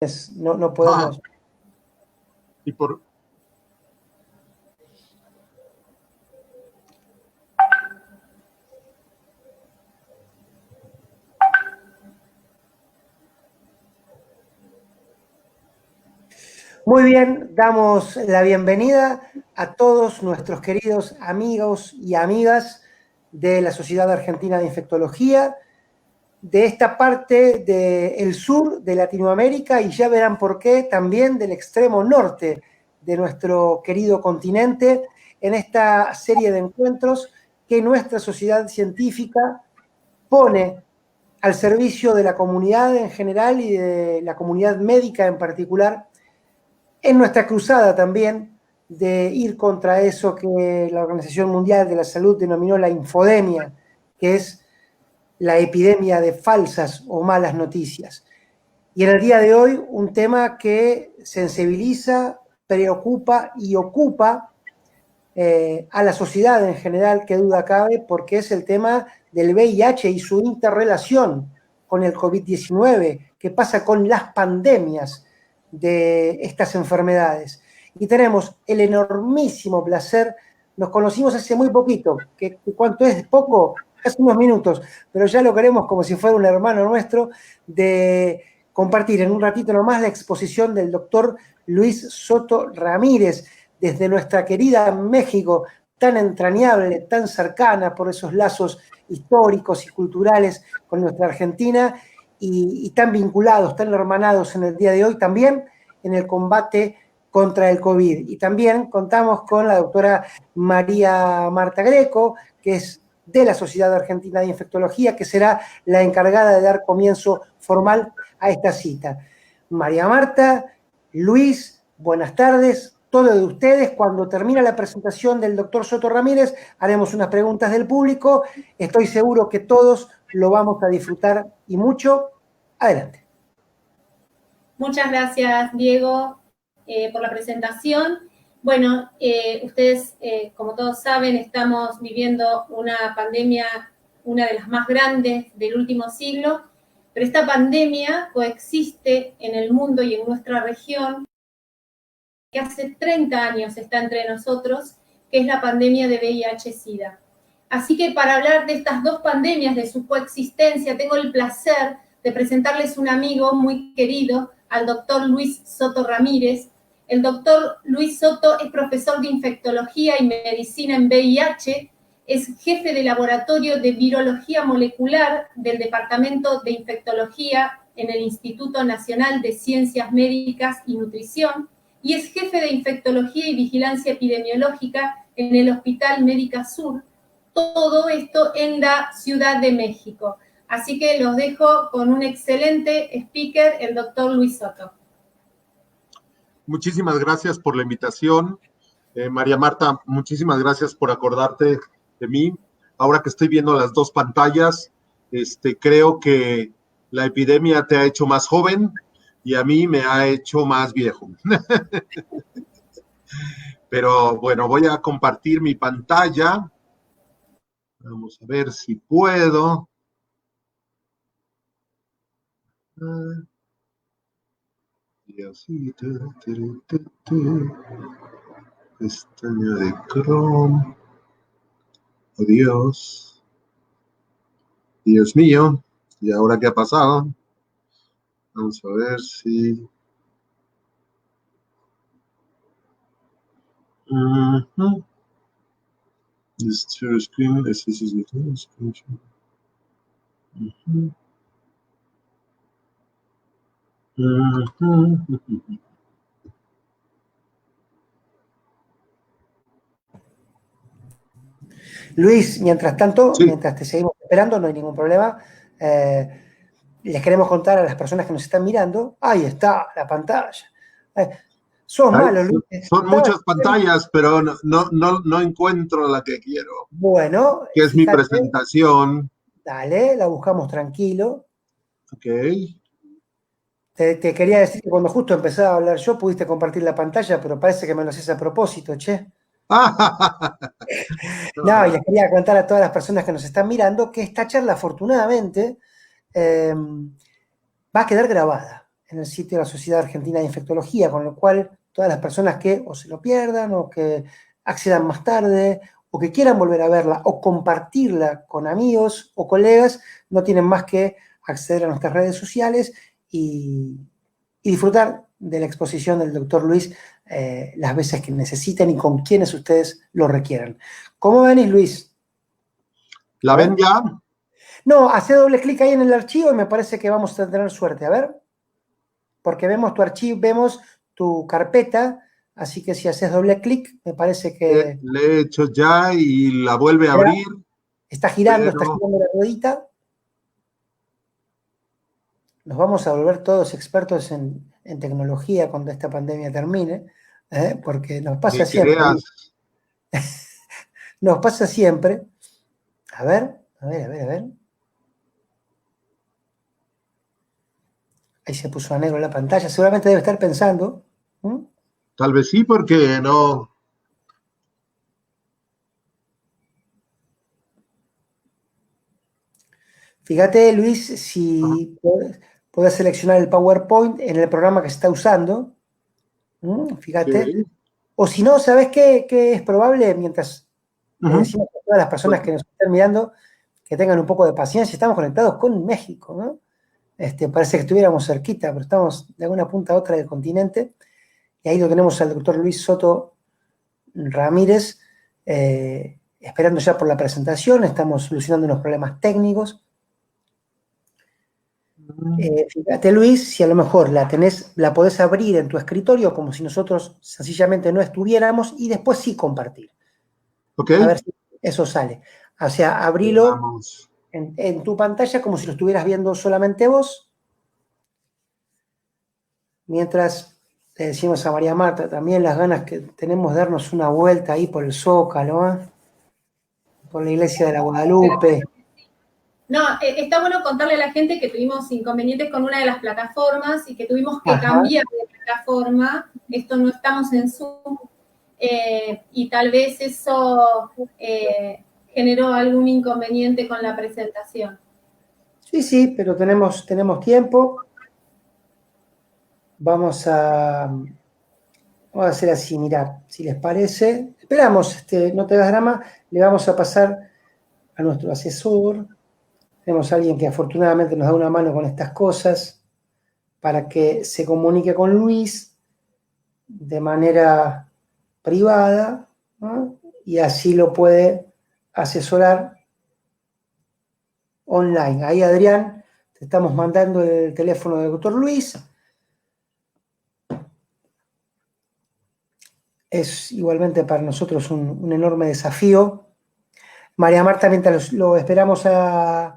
no podemos. Y por... Muy bien, damos la bienvenida a todos nuestros queridos amigos y amigas de la Sociedad Argentina de Infectología, de esta parte del sur de Latinoamérica, y ya verán por qué, también del extremo norte de nuestro querido continente, en esta serie de encuentros que nuestra sociedad científica pone al servicio de la comunidad en general y de la comunidad médica en particular, en nuestra cruzada también de ir contra eso que la Organización Mundial de la Salud denominó la infodemia, que es la epidemia de falsas o malas noticias. Y en el día de hoy, un tema que sensibiliza, preocupa y ocupa a la sociedad en general, que duda cabe, porque es el tema del VIH y su interrelación con el COVID-19, qué pasa con las pandemias de estas enfermedades. Y tenemos el enormísimo placer, nos conocimos hace muy poquito, que cuánto es poco, hace unos minutos, pero ya lo queremos como si fuera un hermano nuestro, de compartir en un ratito nomás la exposición del doctor Luis Soto Ramírez, desde nuestra querida México, tan entrañable, tan cercana por esos lazos históricos y culturales con nuestra Argentina, y tan vinculados, tan hermanados en el día de hoy también en el combate contra el COVID. Y también contamos con la doctora María Marta Greco, que es de la Sociedad Argentina de Infectología, que será la encargada de dar comienzo formal a esta cita. María Marta, Luis, buenas tardes. Todo de ustedes. Cuando termine la presentación del doctor Soto Ramírez, haremos unas preguntas del público. Estoy seguro que todos lo vamos a disfrutar y mucho. Adelante. Muchas gracias, Diego, por la presentación. Bueno, ustedes, como todos saben, estamos viviendo una pandemia, una de las más grandes del último siglo, pero esta pandemia coexiste en el mundo y en nuestra región, que hace 30 años está entre nosotros, que es la pandemia de VIH-Sida. Así que para hablar de estas dos pandemias, de su coexistencia, tengo el placer de presentarles un amigo muy querido, al doctor Luis Soto Ramírez. El doctor Luis Soto es profesor de infectología y medicina en VIH, es jefe de laboratorio de virología molecular del Departamento de Infectología en el Instituto Nacional de Ciencias Médicas y Nutrición, y es jefe de infectología y vigilancia epidemiológica en el Hospital Médica Sur, todo esto en la Ciudad de México. Así que los dejo con un excelente speaker, el doctor Luis Soto. Muchísimas gracias por la invitación. María Marta, muchísimas gracias por acordarte de mí. Ahora que estoy viendo las dos pantallas, creo que la epidemia te ha hecho más joven y a mí me ha hecho más viejo. Pero bueno, voy a compartir mi pantalla. Vamos a ver si puedo. Y así. Pestaña de Chrome. Oh, Dios. Dios mío. ¿Y ahora qué ha pasado? Vamos a ver si... This share screen, this is the screen. Luis, mientras tanto, Sí. mientras te seguimos esperando, no hay ningún problema. Les queremos contar a las personas que nos están mirando. Ahí está la pantalla. Sos malo, Luis. Son muchas pantallas, pero no encuentro la que quiero. Bueno, que es fíjate, mi presentación. Dale, la buscamos tranquilo. Ok. Te quería decir que cuando justo empezaba a hablar yo, pudiste compartir la pantalla, pero parece que me lo haces a propósito, che. No, y les quería contar a todas las personas que nos están mirando que esta charla, afortunadamente, va a quedar grabada. en el sitio de la Sociedad Argentina de Infectología, con lo cual todas las personas que o se lo pierdan o que accedan más tarde o que quieran volver a verla o compartirla con amigos o colegas, no tienen más que acceder a nuestras redes sociales y disfrutar de la exposición del doctor Luis las veces que necesiten y con quienes ustedes lo requieran. ¿Cómo venís, Luis? ¿La ven ya? No, hace doble clic ahí en el archivo y me parece que vamos a tener suerte. A ver, porque vemos tu archivo, vemos tu carpeta, así que si haces doble clic, me parece que Le he hecho ya y la vuelve a abrir, está girando pero la ruedita. Nos vamos a volver todos expertos en tecnología cuando esta pandemia termine, porque nos pasa ni siempre. creas. Nos pasa siempre. A ver, a ver, a ver, a ver. Ahí se puso a negro la pantalla. Seguramente debe estar pensando. ¿Mm? Tal vez sí, porque no. Fíjate, Luis, si puedes seleccionar el PowerPoint en el programa que se está usando. Fíjate. Sí. O si no, ¿sabes qué es probable? Mientras le Ujú. decimos a todas las personas que nos están mirando que tengan un poco de paciencia. Estamos conectados con México, ¿no? Parece que estuviéramos cerquita, pero estamos de alguna punta a otra del continente. Y ahí lo tenemos al doctor Luis Soto Ramírez, esperando ya por la presentación. Estamos solucionando unos problemas técnicos. Fíjate, Luis, si a lo mejor la podés abrir en tu escritorio como si nosotros sencillamente no estuviéramos y después sí compartir. Ok, A ver si eso sale. O sea, abrilo vamos. en tu pantalla como si lo estuvieras viendo solamente vos. Mientras le decimos a María Marta también las ganas que tenemos de darnos una vuelta ahí por el Zócalo, por la iglesia de la Guadalupe. No, está bueno contarle a la gente que tuvimos inconvenientes con una de las plataformas y que tuvimos que Ajá. cambiar de plataforma. Esto no estamos en Zoom y tal vez eso generó algún inconveniente con la presentación. Sí, pero tenemos tiempo. Vamos a hacer así, mirá, si les parece. Esperamos, no te das drama, le vamos a pasar a nuestro asesor. Tenemos a alguien que afortunadamente nos da una mano con estas cosas para que se comunique con Luis de manera privada, ¿no? Y así lo puede asesorar online. Ahí, Adrián, te estamos mandando el teléfono del doctor Luis. Es igualmente para nosotros un enorme desafío. María Marta, mientras lo esperamos a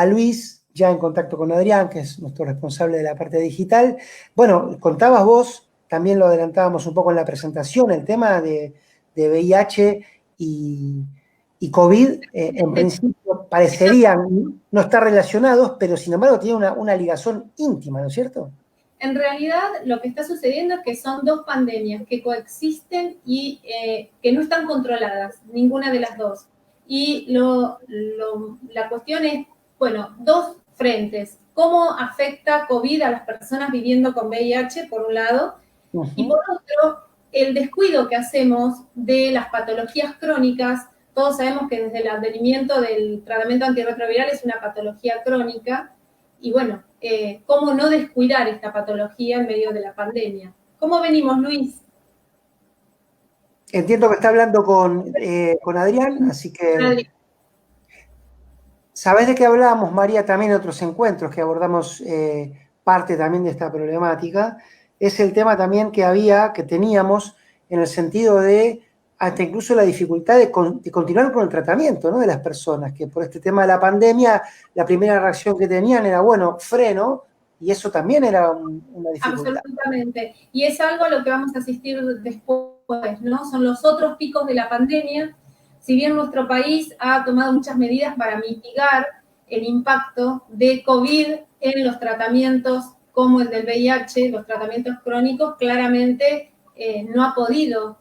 Luis, ya en contacto con Adrián, que es nuestro responsable de la parte digital. Bueno, contabas vos, también lo adelantábamos un poco en la presentación, el tema de VIH y COVID, en principio parecerían no estar relacionados, pero sin embargo tienen una ligación íntima, ¿no es cierto? En realidad, lo que está sucediendo es que son dos pandemias que coexisten y que no están controladas, ninguna de las dos. Y la cuestión es, bueno, dos frentes. ¿Cómo afecta COVID a las personas viviendo con VIH, por un lado? Y por otro, el descuido que hacemos de las patologías crónicas. Todos sabemos que desde el advenimiento del tratamiento antirretroviral es una patología crónica. Y bueno, cómo no descuidar esta patología en medio de la pandemia. ¿Cómo venimos, Luis? Entiendo que está hablando con Adrián, así que Adri. sabés de qué hablábamos, María, también en otros encuentros que abordamos parte también de esta problemática. Es el tema también que teníamos en el sentido de hasta incluso la dificultad de continuar con el tratamiento, ¿no? De las personas, que por este tema de la pandemia, la primera reacción que tenían era, bueno, freno, y eso también era una dificultad. Absolutamente. Y es algo a lo que vamos a asistir después, ¿no? Son los otros picos de la pandemia. Si bien nuestro país ha tomado muchas medidas para mitigar el impacto de COVID en los tratamientos como el del VIH, los tratamientos crónicos, claramente no ha podido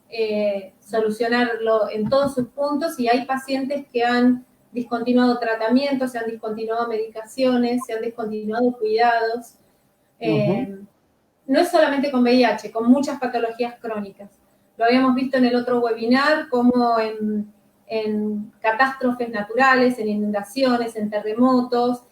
solucionarlo en todos sus puntos y hay pacientes que han discontinuado tratamientos, se han discontinuado medicaciones, se han discontinuado cuidados. no es solamente con VIH, con muchas patologías crónicas. Lo habíamos visto en el otro webinar, como en catástrofes naturales, en inundaciones, en terremotos,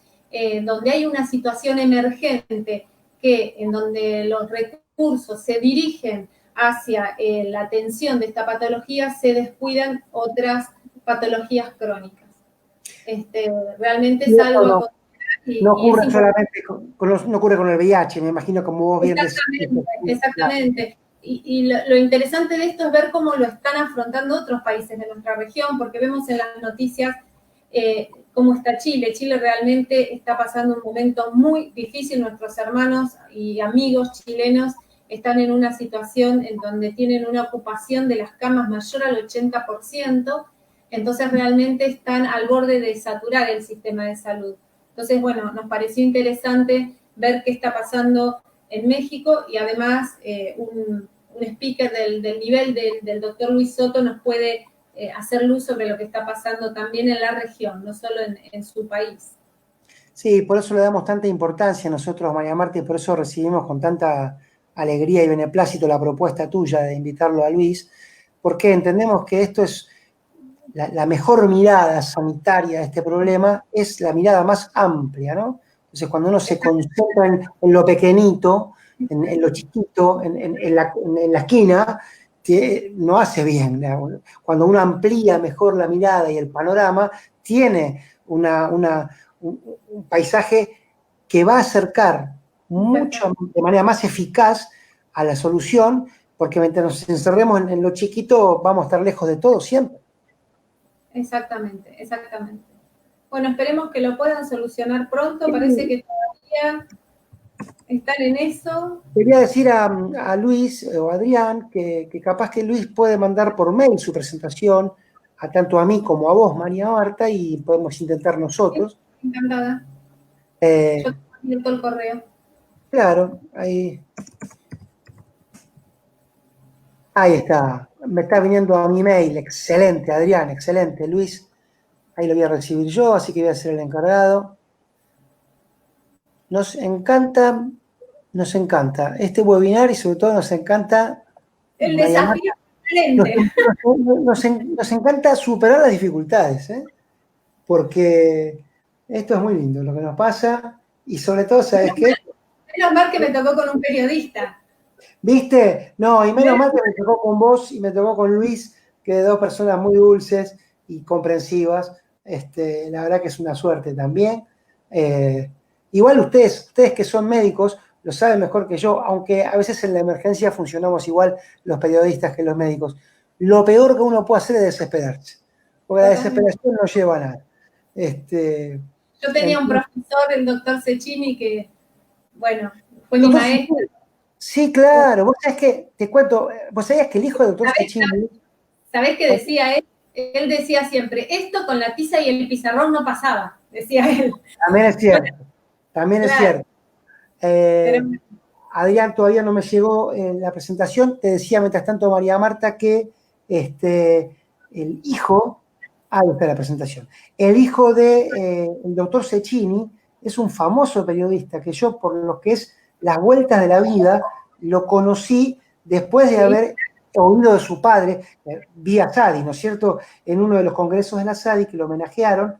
donde hay una situación emergente en donde los recursos se dirigen hacia la atención de esta patología, se descuidan otras patologías crónicas. Realmente es algo a considerar no ocurre solamente no ocurre con el VIH, me imagino, como vos bien decís. Exactamente. Y lo interesante de esto es ver cómo lo están afrontando otros países de nuestra región, porque vemos en las noticias cómo está Chile. Chile realmente está pasando un momento muy difícil. Nuestros hermanos y amigos chilenos están en una situación en donde tienen una ocupación de las camas mayor al 80%, entonces realmente están al borde de saturar el sistema de salud. Entonces, bueno, nos pareció interesante ver qué está pasando en México y además un speaker del nivel del doctor Luis Soto nos puede hacer luz sobre lo que está pasando también en la región, no solo en su país. Sí, por eso le damos tanta importancia a nosotros, María Marta, y por eso recibimos con tanta alegría y beneplácito la propuesta tuya de invitarlo a Luis, porque entendemos que esto es la mejor mirada sanitaria de este problema, es la mirada más amplia, ¿no? Entonces, cuando uno se concentra en lo pequeñito, en lo chiquito, en la esquina, no hace bien. Cuando uno amplía mejor la mirada y el panorama, tiene un paisaje que va a acercar mucho, de manera más eficaz a la solución, porque mientras nos encerremos en lo chiquito, vamos a estar lejos de todo siempre. Exactamente, exactamente. Bueno, esperemos que lo puedan solucionar pronto. Parece que todavía están en eso. Quería decir a Luis o Adrián que capaz que Luis puede mandar por mail su presentación a tanto a mí como a vos, María Marta, y podemos intentar nosotros. Encantada. Yo tengo todo el correo. Claro, ahí está. Me está viniendo a mi mail. Excelente, Adrián, excelente. Luis, ahí lo voy a recibir yo, así que voy a ser el encargado. Nos encanta este webinar y sobre todo nos encanta el desafío excelente. Nos encanta superar las dificultades, porque esto es muy lindo lo que nos pasa y sobre todo, ¿sabes qué? Menos mal que me tocó con un periodista. ¿Viste? No, y menos mal que me tocó con vos y me tocó con Luis, que de dos personas muy dulces y comprensivas. La verdad que es una suerte también. Igual ustedes que son médicos lo saben mejor que yo, aunque a veces en la emergencia funcionamos igual los periodistas que los médicos. Lo peor que uno puede hacer es desesperarse, porque la desesperación no lleva a nada. Yo tenía un profesor, el doctor Cecchini, que, bueno, fue mi maestro. Sí, claro. Vos sabés que, te cuento, vos sabías que el hijo del doctor Cecchini... ¿Sabés qué decía él? Él decía siempre, esto con la tiza y el pizarrón no pasaba, decía él. También es cierto, también es cierto. Adrián, todavía no me llegó la presentación. Te decía, mientras tanto, María Marta, que el hijo... Ahí está la presentación. El hijo del doctor Cecchini es un famoso periodista que yo, por lo que es Las Vueltas de la Vida, lo conocí después de haber oído de su padre, vía SADI, ¿no es cierto?, en uno de los congresos de la SADI que lo homenajearon,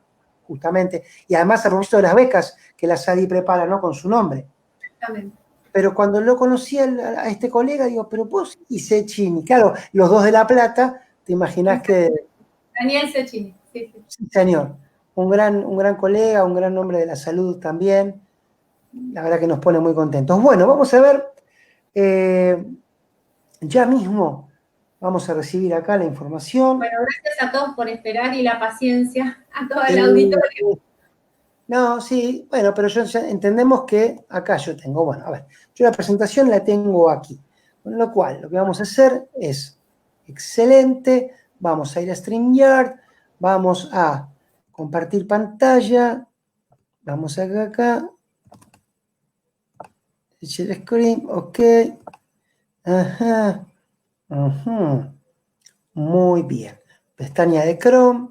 justamente, y además a propósito de las becas que la SADI prepara, ¿no?, con su nombre. Exactamente. Pero cuando lo conocí a este colega, digo, pero vos y Cecchini, claro, los dos de La Plata, te imaginás que... Daniel Cecchini, sí. Sí, señor. Un gran colega, un gran hombre de la salud también. La verdad que nos pone muy contentos. Bueno, vamos a ver, ya mismo vamos a recibir acá la información. Bueno, gracias a todos por esperar y la paciencia, a toda la auditorio. No, sí, bueno, pero entendemos que acá yo tengo, bueno, a ver, yo la presentación la tengo aquí. Con lo cual, lo que vamos a hacer es, excelente, vamos a ir a StreamYard, vamos a compartir pantalla, vamos acá, share screen, ok, ajá, muy bien, pestaña de Chrome,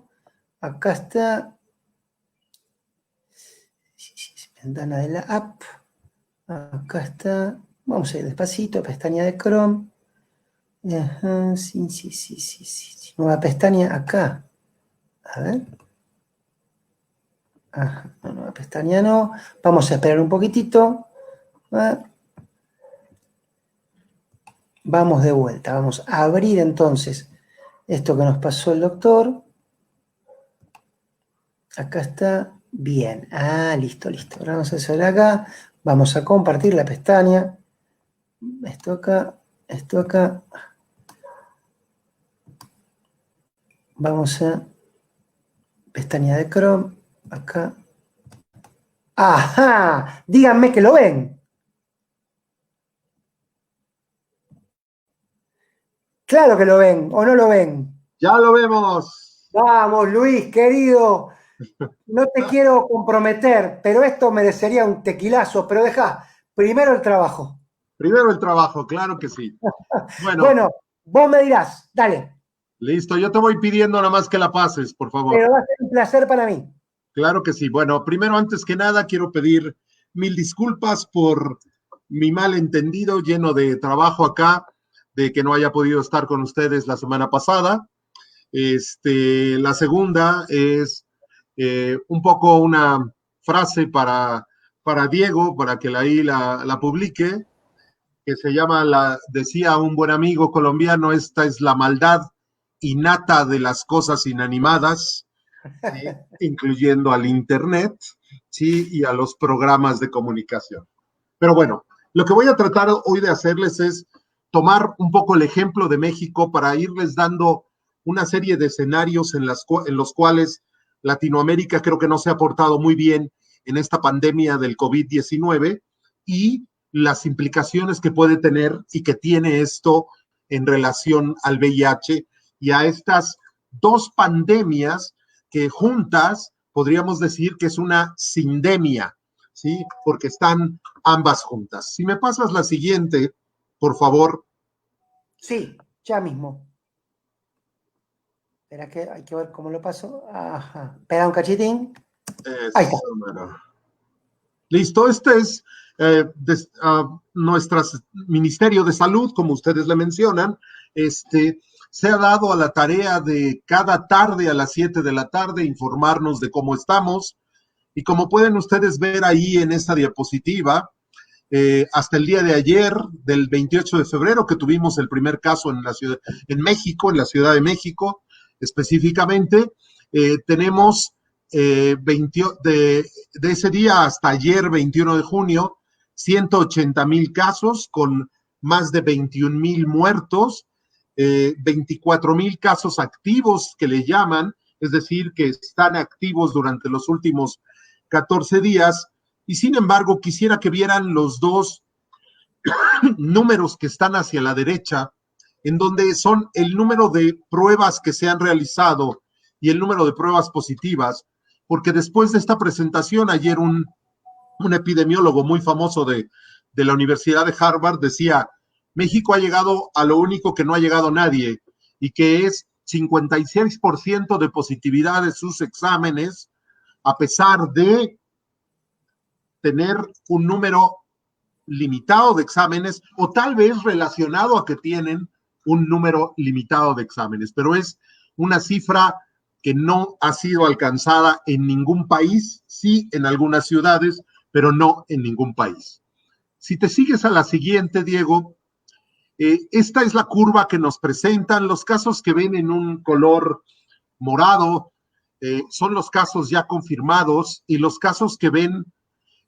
acá está, ventana de la app, acá está, Vamos a ir despacito, pestaña de Chrome. Ajá, sí. Nueva pestaña acá. A ver. Ajá, no, nueva pestaña no. Vamos a esperar un poquitito. Vamos de vuelta. Vamos a abrir entonces esto que nos pasó el doctor. Acá está. Bien. Listo. Ahora vamos a hacer acá. Vamos a compartir la pestaña. Esto acá. Vamos a pestaña de Chrome. Acá. ¡Ajá! Díganme que lo ven. Claro que lo ven, ¿o no lo ven? Ya lo vemos. Vamos, Luis, querido. No te quiero comprometer, pero esto merecería un tequilazo, pero deja primero el trabajo. Primero el trabajo, claro que sí. Bueno, vos me dirás, dale. Listo, yo te voy pidiendo nada más que la pases, por favor. Pero va a ser un placer para mí. Claro que sí. Bueno, primero, antes que nada, quiero pedir 1000 disculpas por mi malentendido lleno de trabajo acá, de que no haya podido estar con ustedes la semana pasada. La segunda es un poco una frase para Diego, para que ahí la publique, que se llama, decía un buen amigo colombiano, esta es la maldad innata de las cosas inanimadas, ¿sí? Incluyendo al Internet, ¿sí? Y a los programas de comunicación. Pero bueno, lo que voy a tratar hoy de hacerles es tomar un poco el ejemplo de México para irles dando una serie de escenarios en los cuales Latinoamérica creo que no se ha portado muy bien en esta pandemia del COVID-19 y las implicaciones que puede tener y que tiene esto en relación al VIH y a estas dos pandemias que juntas podríamos decir que es una sindemia, ¿sí? Porque están ambas juntas. Si me pasas la siguiente, por favor. Sí, ya mismo. Espera que hay que ver cómo lo paso. Ajá. Espera un cachitín. Ahí está. Listo, este es nuestro Ministerio de Salud, como ustedes le mencionan, se ha dado a la tarea de cada tarde a las 7 de la tarde informarnos de cómo estamos. Y como pueden ustedes ver ahí en esta diapositiva, hasta el día de ayer, del 28 de febrero, que tuvimos el primer caso en México, en la Ciudad de México, específicamente, tenemos de ese día hasta ayer, 21 de junio, 180,000 casos con más de 21,000 muertos, 24,000 casos activos que le llaman, es decir, que están activos durante los últimos 14 días. Y sin embargo, quisiera que vieran los dos números que están hacia la derecha, en donde son el número de pruebas que se han realizado y el número de pruebas positivas, porque después de esta presentación, ayer un epidemiólogo muy famoso de la Universidad de Harvard decía, México ha llegado a lo único que no ha llegado nadie, y que es 56% de positividad de sus exámenes, a pesar de tener un número limitado de exámenes, o tal vez relacionado a que tienen un número limitado de exámenes, pero es una cifra que no ha sido alcanzada en ningún país, sí en algunas ciudades, pero no en ningún país. Si te sigues a la siguiente, Diego, esta es la curva que nos presentan. Los casos que ven en un color morado son los casos ya confirmados, y los casos que ven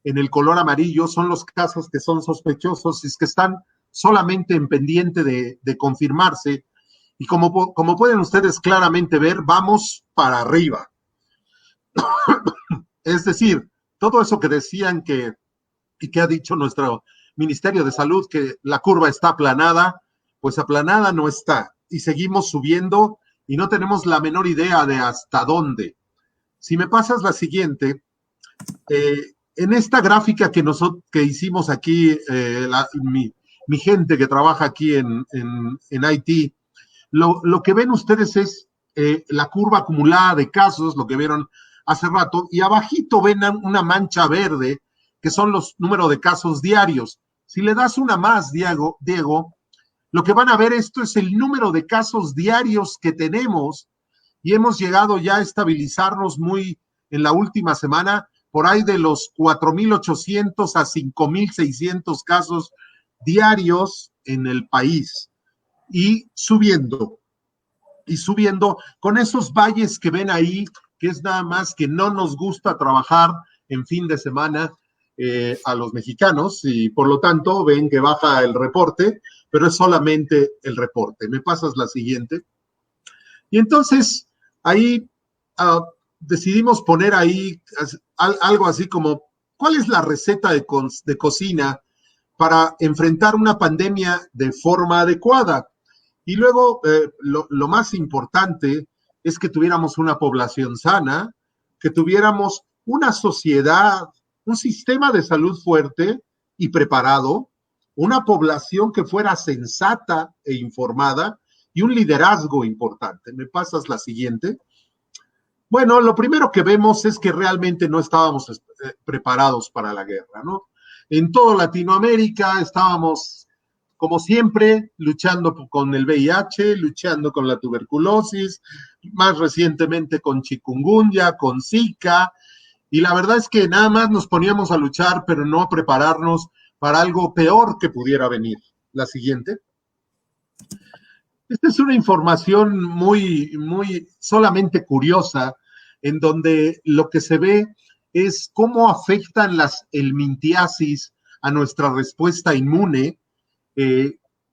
en el color amarillo son los casos que son sospechosos y es que están solamente en pendiente de confirmarse. Y como pueden ustedes claramente ver, vamos para arriba. Es decir, todo eso que decían y que ha dicho nuestro Ministerio de Salud, que la curva está aplanada, pues aplanada no está. Y seguimos subiendo y no tenemos la menor idea de hasta dónde. Si me pasas la siguiente, en esta gráfica que hicimos aquí, mi gente que trabaja aquí en IT, lo que ven ustedes es la curva acumulada de casos, lo que vieron hace rato, y abajito ven una mancha verde, que son los números de casos diarios. Si le das una más, Diego, lo que van a ver esto es el número de casos diarios que tenemos y hemos llegado ya a estabilizarnos muy en la última semana, por ahí de los 4,800 a 5,600 casos diarios en el país y subiendo con esos valles que ven ahí, que es nada más que no nos gusta trabajar en fin de semana a los mexicanos y por lo tanto ven que baja el reporte, pero es solamente el reporte. ¿Me pasas la siguiente? Y entonces ahí decidimos poner ahí algo así como, ¿cuál es la receta de cocina para enfrentar una pandemia de forma adecuada? Y luego, lo más importante es que tuviéramos una población sana, que tuviéramos una sociedad, un sistema de salud fuerte y preparado, una población que fuera sensata e informada y un liderazgo importante. ¿Me pasas la siguiente? Bueno, lo primero que vemos es que realmente no estábamos preparados para la guerra, ¿no? En toda Latinoamérica estábamos, como siempre, luchando con el VIH, luchando con la tuberculosis, más recientemente con chikungunya, con Zika, y la verdad es que nada más nos poníamos a luchar, pero no a prepararnos para algo peor que pudiera venir. La siguiente. Esta es una información muy solamente curiosa, en donde lo que se ve es cómo afectan las helmintiasis a nuestra respuesta inmune,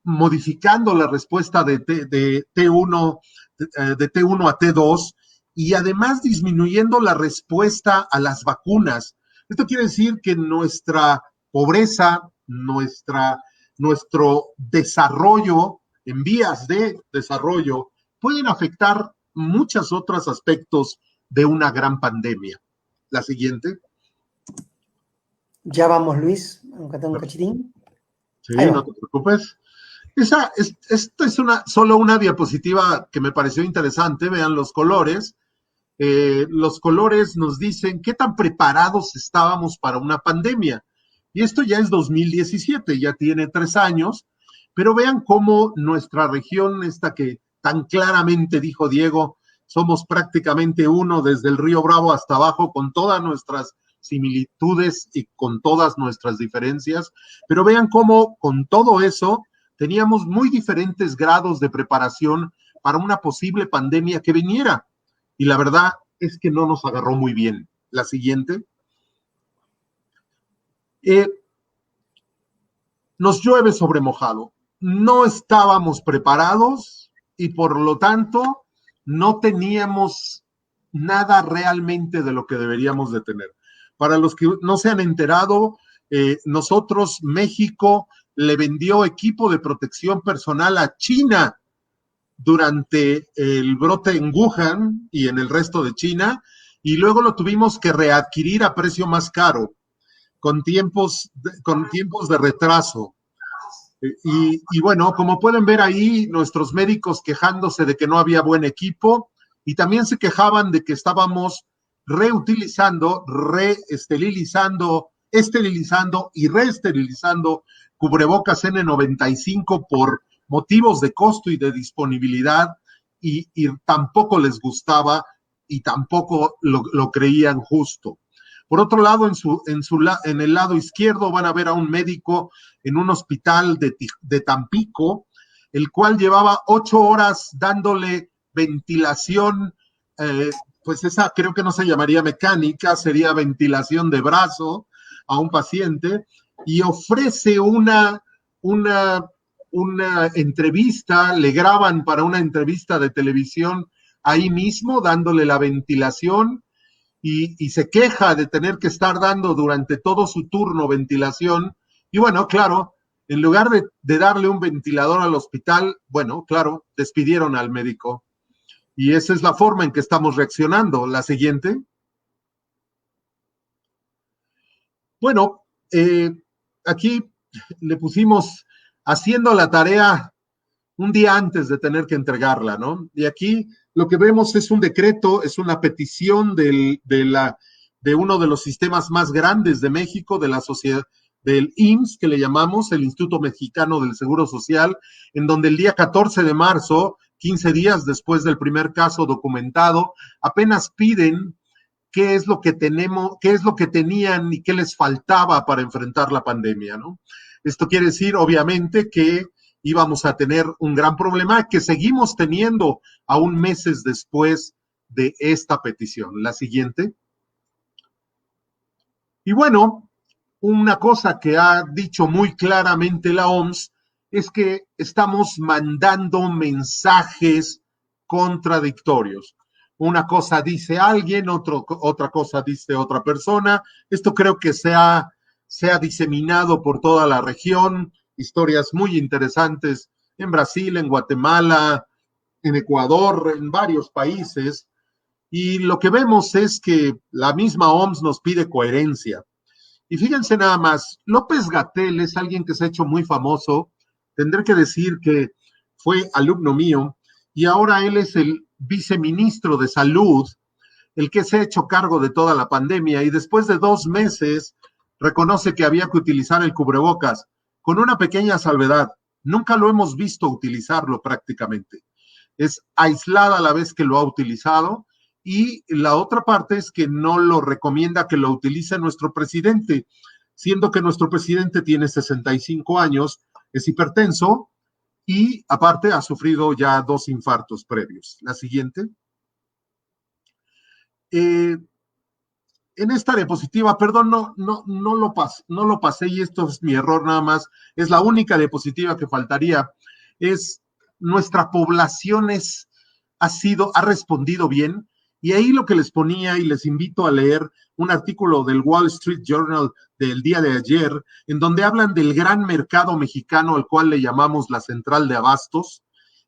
modificando la respuesta de T1 a T2 y además disminuyendo la respuesta a las vacunas. Esto quiere decir que nuestra pobreza, nuestro desarrollo en vías de desarrollo pueden afectar muchos otros aspectos de una gran pandemia. La siguiente. Ya vamos, Luis, aunque tengo un cachitín. Sí, no te preocupes. Esta es solo una diapositiva que me pareció interesante. Vean los colores. Los colores nos dicen qué tan preparados estábamos para una pandemia. Y esto ya es 2017, ya tiene 3 años. Pero vean cómo nuestra región, esta que tan claramente dijo Diego, somos prácticamente uno desde el río Bravo hasta abajo, con todas nuestras similitudes y con todas nuestras diferencias, pero vean cómo con todo eso teníamos muy diferentes grados de preparación para una posible pandemia que viniera. Y la verdad es que no nos agarró muy bien. La siguiente. Nos llueve sobre mojado. No estábamos preparados y por lo tanto no teníamos nada realmente de lo que deberíamos de tener. Para los que no se han enterado, nosotros, México, le vendió equipo de protección personal a China durante el brote en Wuhan y en el resto de China, y luego lo tuvimos que readquirir a precio más caro, con tiempos de retraso. Y bueno, como pueden ver ahí, nuestros médicos quejándose de que no había buen equipo y también se quejaban de que estábamos reutilizando, esterilizando y reesterilizando cubrebocas N95 por motivos de costo y de disponibilidad y tampoco les gustaba y tampoco lo creían justo. Por otro lado, en el lado izquierdo van a ver a un médico en un hospital de Tampico, el cual llevaba 8 horas dándole ventilación, pues esa creo que no se llamaría mecánica, sería ventilación de brazo a un paciente, y ofrece una entrevista, le graban para una entrevista de televisión ahí mismo, dándole la ventilación, y se queja de tener que estar dando durante todo su turno ventilación. Y bueno, claro, en lugar de darle un ventilador al hospital, bueno, claro, despidieron al médico. Y esa es la forma en que estamos reaccionando. La siguiente. Bueno, aquí le pusimos haciendo la tarea un día antes de tener que entregarla, ¿no? Y aquí lo que vemos es un decreto, es una petición de uno de los sistemas más grandes de México, de la Sociedad del IMSS, que le llamamos el Instituto Mexicano del Seguro Social, en donde el día 14 de marzo, 15 días después del primer caso documentado, apenas piden qué es lo que tenemos, qué es lo que tenían y qué les faltaba para enfrentar la pandemia, ¿no? Esto quiere decir, obviamente, que íbamos a tener un gran problema que seguimos teniendo aún meses después de esta petición. La siguiente. Y bueno, una cosa que ha dicho muy claramente la OMS es que estamos mandando mensajes contradictorios. Una cosa dice alguien, otra cosa dice otra persona. Esto creo que se ha diseminado por toda la región, historias muy interesantes en Brasil, en Guatemala, en Ecuador, en varios países. Y lo que vemos es que la misma OMS nos pide coherencia. Y fíjense nada más, López-Gatell es alguien que se ha hecho muy famoso. Tendré que decir que fue alumno mío y ahora él es el viceministro de Salud, el que se ha hecho cargo de toda la pandemia, y después de 2 meses reconoce que había que utilizar el cubrebocas, con una pequeña salvedad. Nunca lo hemos visto utilizarlo prácticamente. Es aislada la vez que lo ha utilizado, y la otra parte es que no lo recomienda que lo utilice nuestro presidente, siendo que nuestro presidente tiene 65 años, es hipertenso y aparte ha sufrido ya 2 infartos previos. La siguiente. En esta diapositiva, perdón, no lo pasé y esto es mi error nada más, es la única diapositiva que faltaría, es nuestra población ha respondido bien. Y ahí lo que les ponía, y les invito a leer un artículo del Wall Street Journal del día de ayer, en donde hablan del gran mercado mexicano, al cual le llamamos la central de abastos.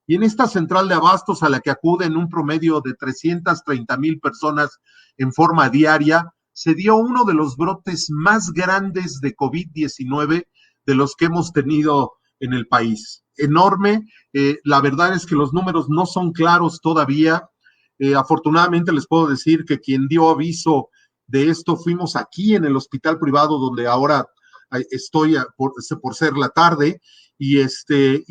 Y en esta central de abastos, a la que acuden un promedio de 330,000 personas en forma diaria, se dio uno de los brotes más grandes de COVID-19 de los que hemos tenido en el país. Enorme. La verdad es que los números no son claros todavía. Afortunadamente les puedo decir que quien dio aviso de esto fuimos aquí en el hospital privado donde ahora estoy por ser la tarde, y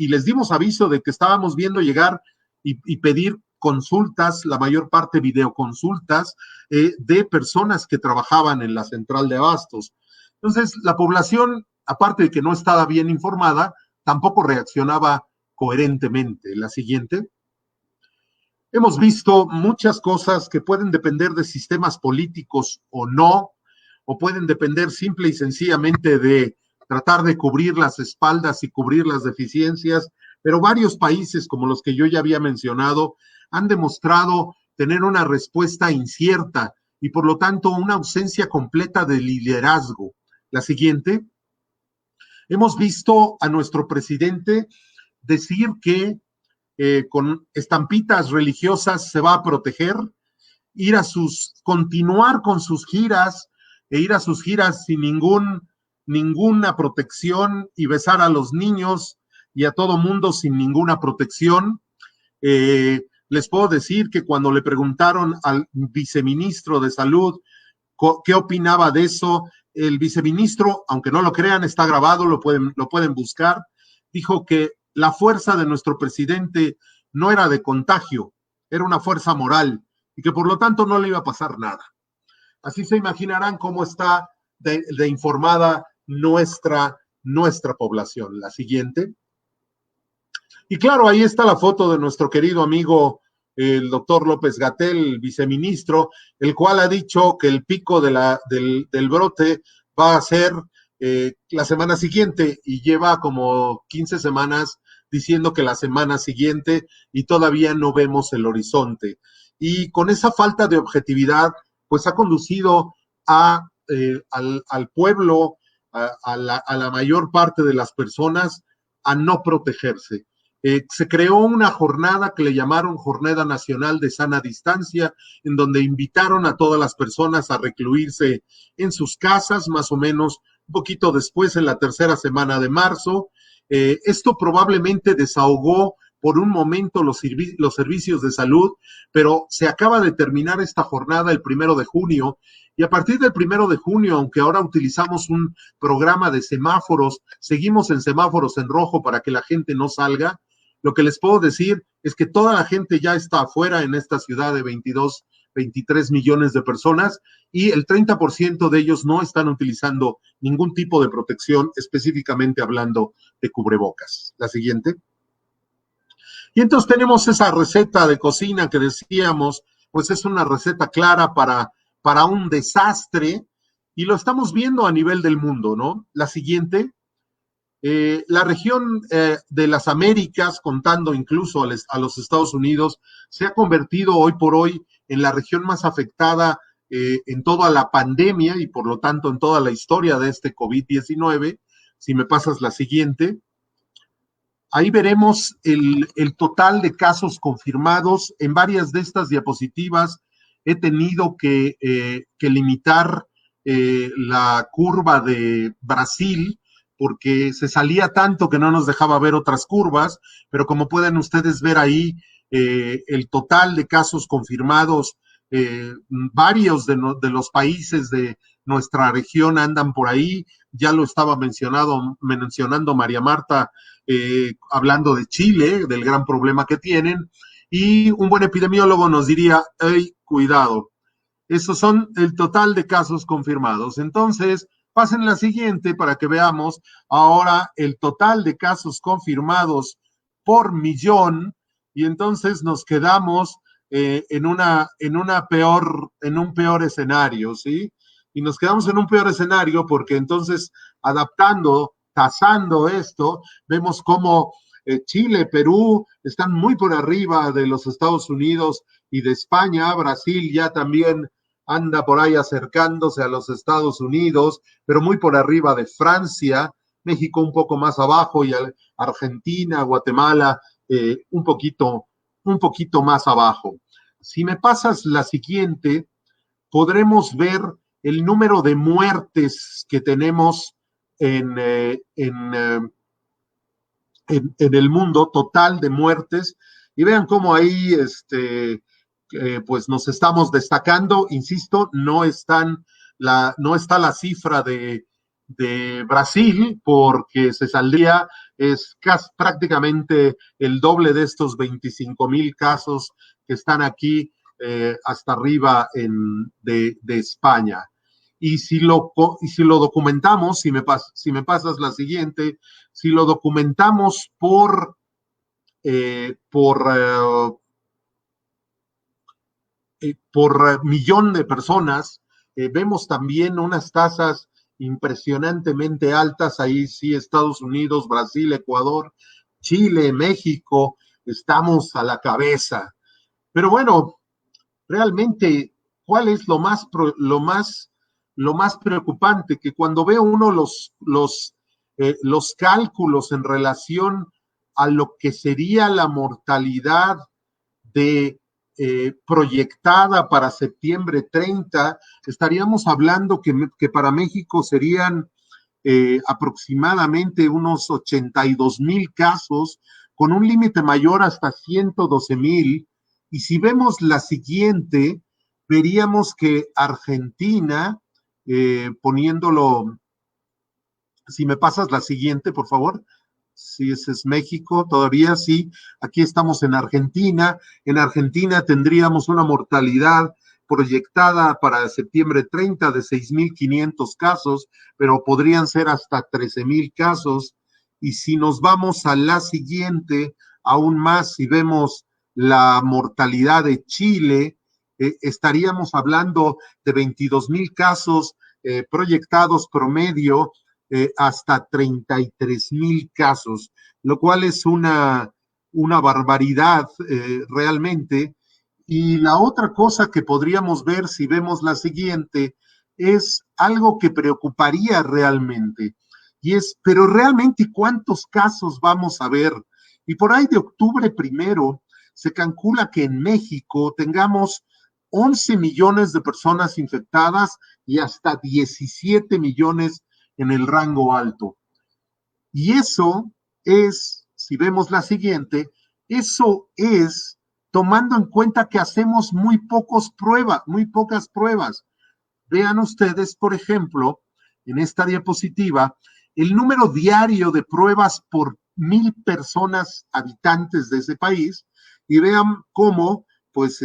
les dimos aviso de que estábamos viendo llegar y pedir consultas, la mayor parte videoconsultas, de personas que trabajaban en la central de abastos. Entonces, la población, aparte de que no estaba bien informada, tampoco reaccionaba coherentemente. La siguiente. Hemos visto muchas cosas que pueden depender de sistemas políticos o no, o pueden depender simple y sencillamente de tratar de cubrir las espaldas y cubrir las deficiencias, pero varios países, como los que yo ya había mencionado, han demostrado tener una respuesta incierta y por lo tanto una ausencia completa de liderazgo. La siguiente. Hemos visto a nuestro presidente decir que con estampitas religiosas se va a proteger, continuar con sus giras e ir a sus giras sin ninguna protección y besar a los niños y a todo mundo sin ninguna protección. Les puedo decir que cuando le preguntaron al viceministro de Salud qué opinaba de eso, el viceministro, aunque no lo crean, está grabado, lo pueden buscar, dijo que la fuerza de nuestro presidente no era de contagio, era una fuerza moral y que por lo tanto no le iba a pasar nada. Así se imaginarán cómo está de informada nuestra población. La siguiente. Y claro, ahí está la foto de nuestro querido amigo, el doctor López-Gatell, viceministro, el cual ha dicho que el pico del brote va a ser la semana siguiente y lleva como 15 semanas diciendo que la semana siguiente y todavía no vemos el horizonte. Y con esa falta de objetividad, pues ha conducido al pueblo, a la mayor parte de las personas, a no protegerse. Se creó una jornada que le llamaron Jornada Nacional de Sana Distancia, en donde invitaron a todas las personas a recluirse en sus casas, más o menos un poquito después, en la tercera semana de marzo. Esto probablemente desahogó por un momento los servicios de salud, pero se acaba de terminar esta jornada el 1 de junio, y a partir del 1 de junio, aunque ahora utilizamos un programa de semáforos, seguimos en semáforos en rojo para que la gente no salga. Lo que les puedo decir es que toda la gente ya está afuera en esta ciudad de 23 millones de personas, y el 30% de ellos no están utilizando ningún tipo de protección, específicamente hablando de cubrebocas. La siguiente. Y entonces tenemos esa receta de cocina que decíamos, pues es una receta clara para un desastre, y lo estamos viendo a nivel del mundo, ¿no? La siguiente. La región de las Américas, contando incluso a los Estados Unidos, se ha convertido hoy por hoy en la región más afectada en toda la pandemia y por lo tanto en toda la historia de este COVID-19. Si me pasas la siguiente. Ahí veremos el total de casos confirmados. En varias de estas diapositivas he tenido que limitar la curva de Brasil, porque se salía tanto que no nos dejaba ver otras curvas, pero como pueden ustedes ver ahí, el total de casos confirmados, varios de los países de nuestra región andan por ahí. Ya lo estaba mencionando María Marta, hablando de Chile, del gran problema que tienen, y un buen epidemiólogo nos diría, hey, cuidado, esos son el total de casos confirmados. Entonces, pasen la siguiente para que veamos ahora el total de casos confirmados por millón, y entonces nos quedamos en un peor escenario, ¿sí? Y nos quedamos en un peor escenario porque entonces, tasando esto, vemos cómo Chile, Perú están muy por arriba de los Estados Unidos y de España. Brasil ya también anda por ahí acercándose a los Estados Unidos, pero muy por arriba de Francia. México un poco más abajo, y Argentina, Guatemala un poquito más abajo. Si me pasas la siguiente, podremos ver el número de muertes que tenemos en el mundo, total de muertes, y vean cómo ahí pues nos estamos destacando. Insisto, no está la cifra de Brasil, porque se saldría, es prácticamente el doble de estos 25,000 casos que están aquí hasta arriba de España. Y si lo documentamos, si me pasas la siguiente, si lo documentamos por millón de personas, vemos también unas tasas impresionantemente altas. Ahí sí, Estados Unidos, Brasil, Ecuador, Chile, México, estamos a la cabeza. Pero bueno, realmente, ¿cuál es lo más preocupante? Que cuando veo uno los cálculos en relación a lo que sería la mortalidad proyectada para septiembre 30, estaríamos hablando que para México serían aproximadamente unos 82,000 casos, con un límite mayor hasta 112,000. Y si vemos la siguiente, veríamos que Argentina, poniéndolo, si me pasas la siguiente, por favor. Sí, ese es México, todavía sí. Aquí estamos en Argentina. En Argentina tendríamos una mortalidad proyectada para septiembre 30 de 6,500 casos, pero podrían ser hasta 13,000 casos. Y si nos vamos a la siguiente, aún más, si vemos la mortalidad de Chile, estaríamos hablando de 22,000 casos proyectados promedio, hasta 33,000 casos, lo cual es una barbaridad realmente. Y la otra cosa que podríamos ver, si vemos la siguiente, es algo que preocuparía realmente, y es, pero realmente, ¿cuántos casos vamos a ver? Y por ahí de octubre 1 se calcula que en México tengamos 11 millones de personas infectadas y hasta 17 millones en el rango alto. Y eso es, si vemos la siguiente, Eso es tomando en cuenta que hacemos muy pocas pruebas. Vean ustedes, por ejemplo, en esta diapositiva, el número diario de pruebas por 1,000 personas habitantes de ese país, y vean cómo, pues,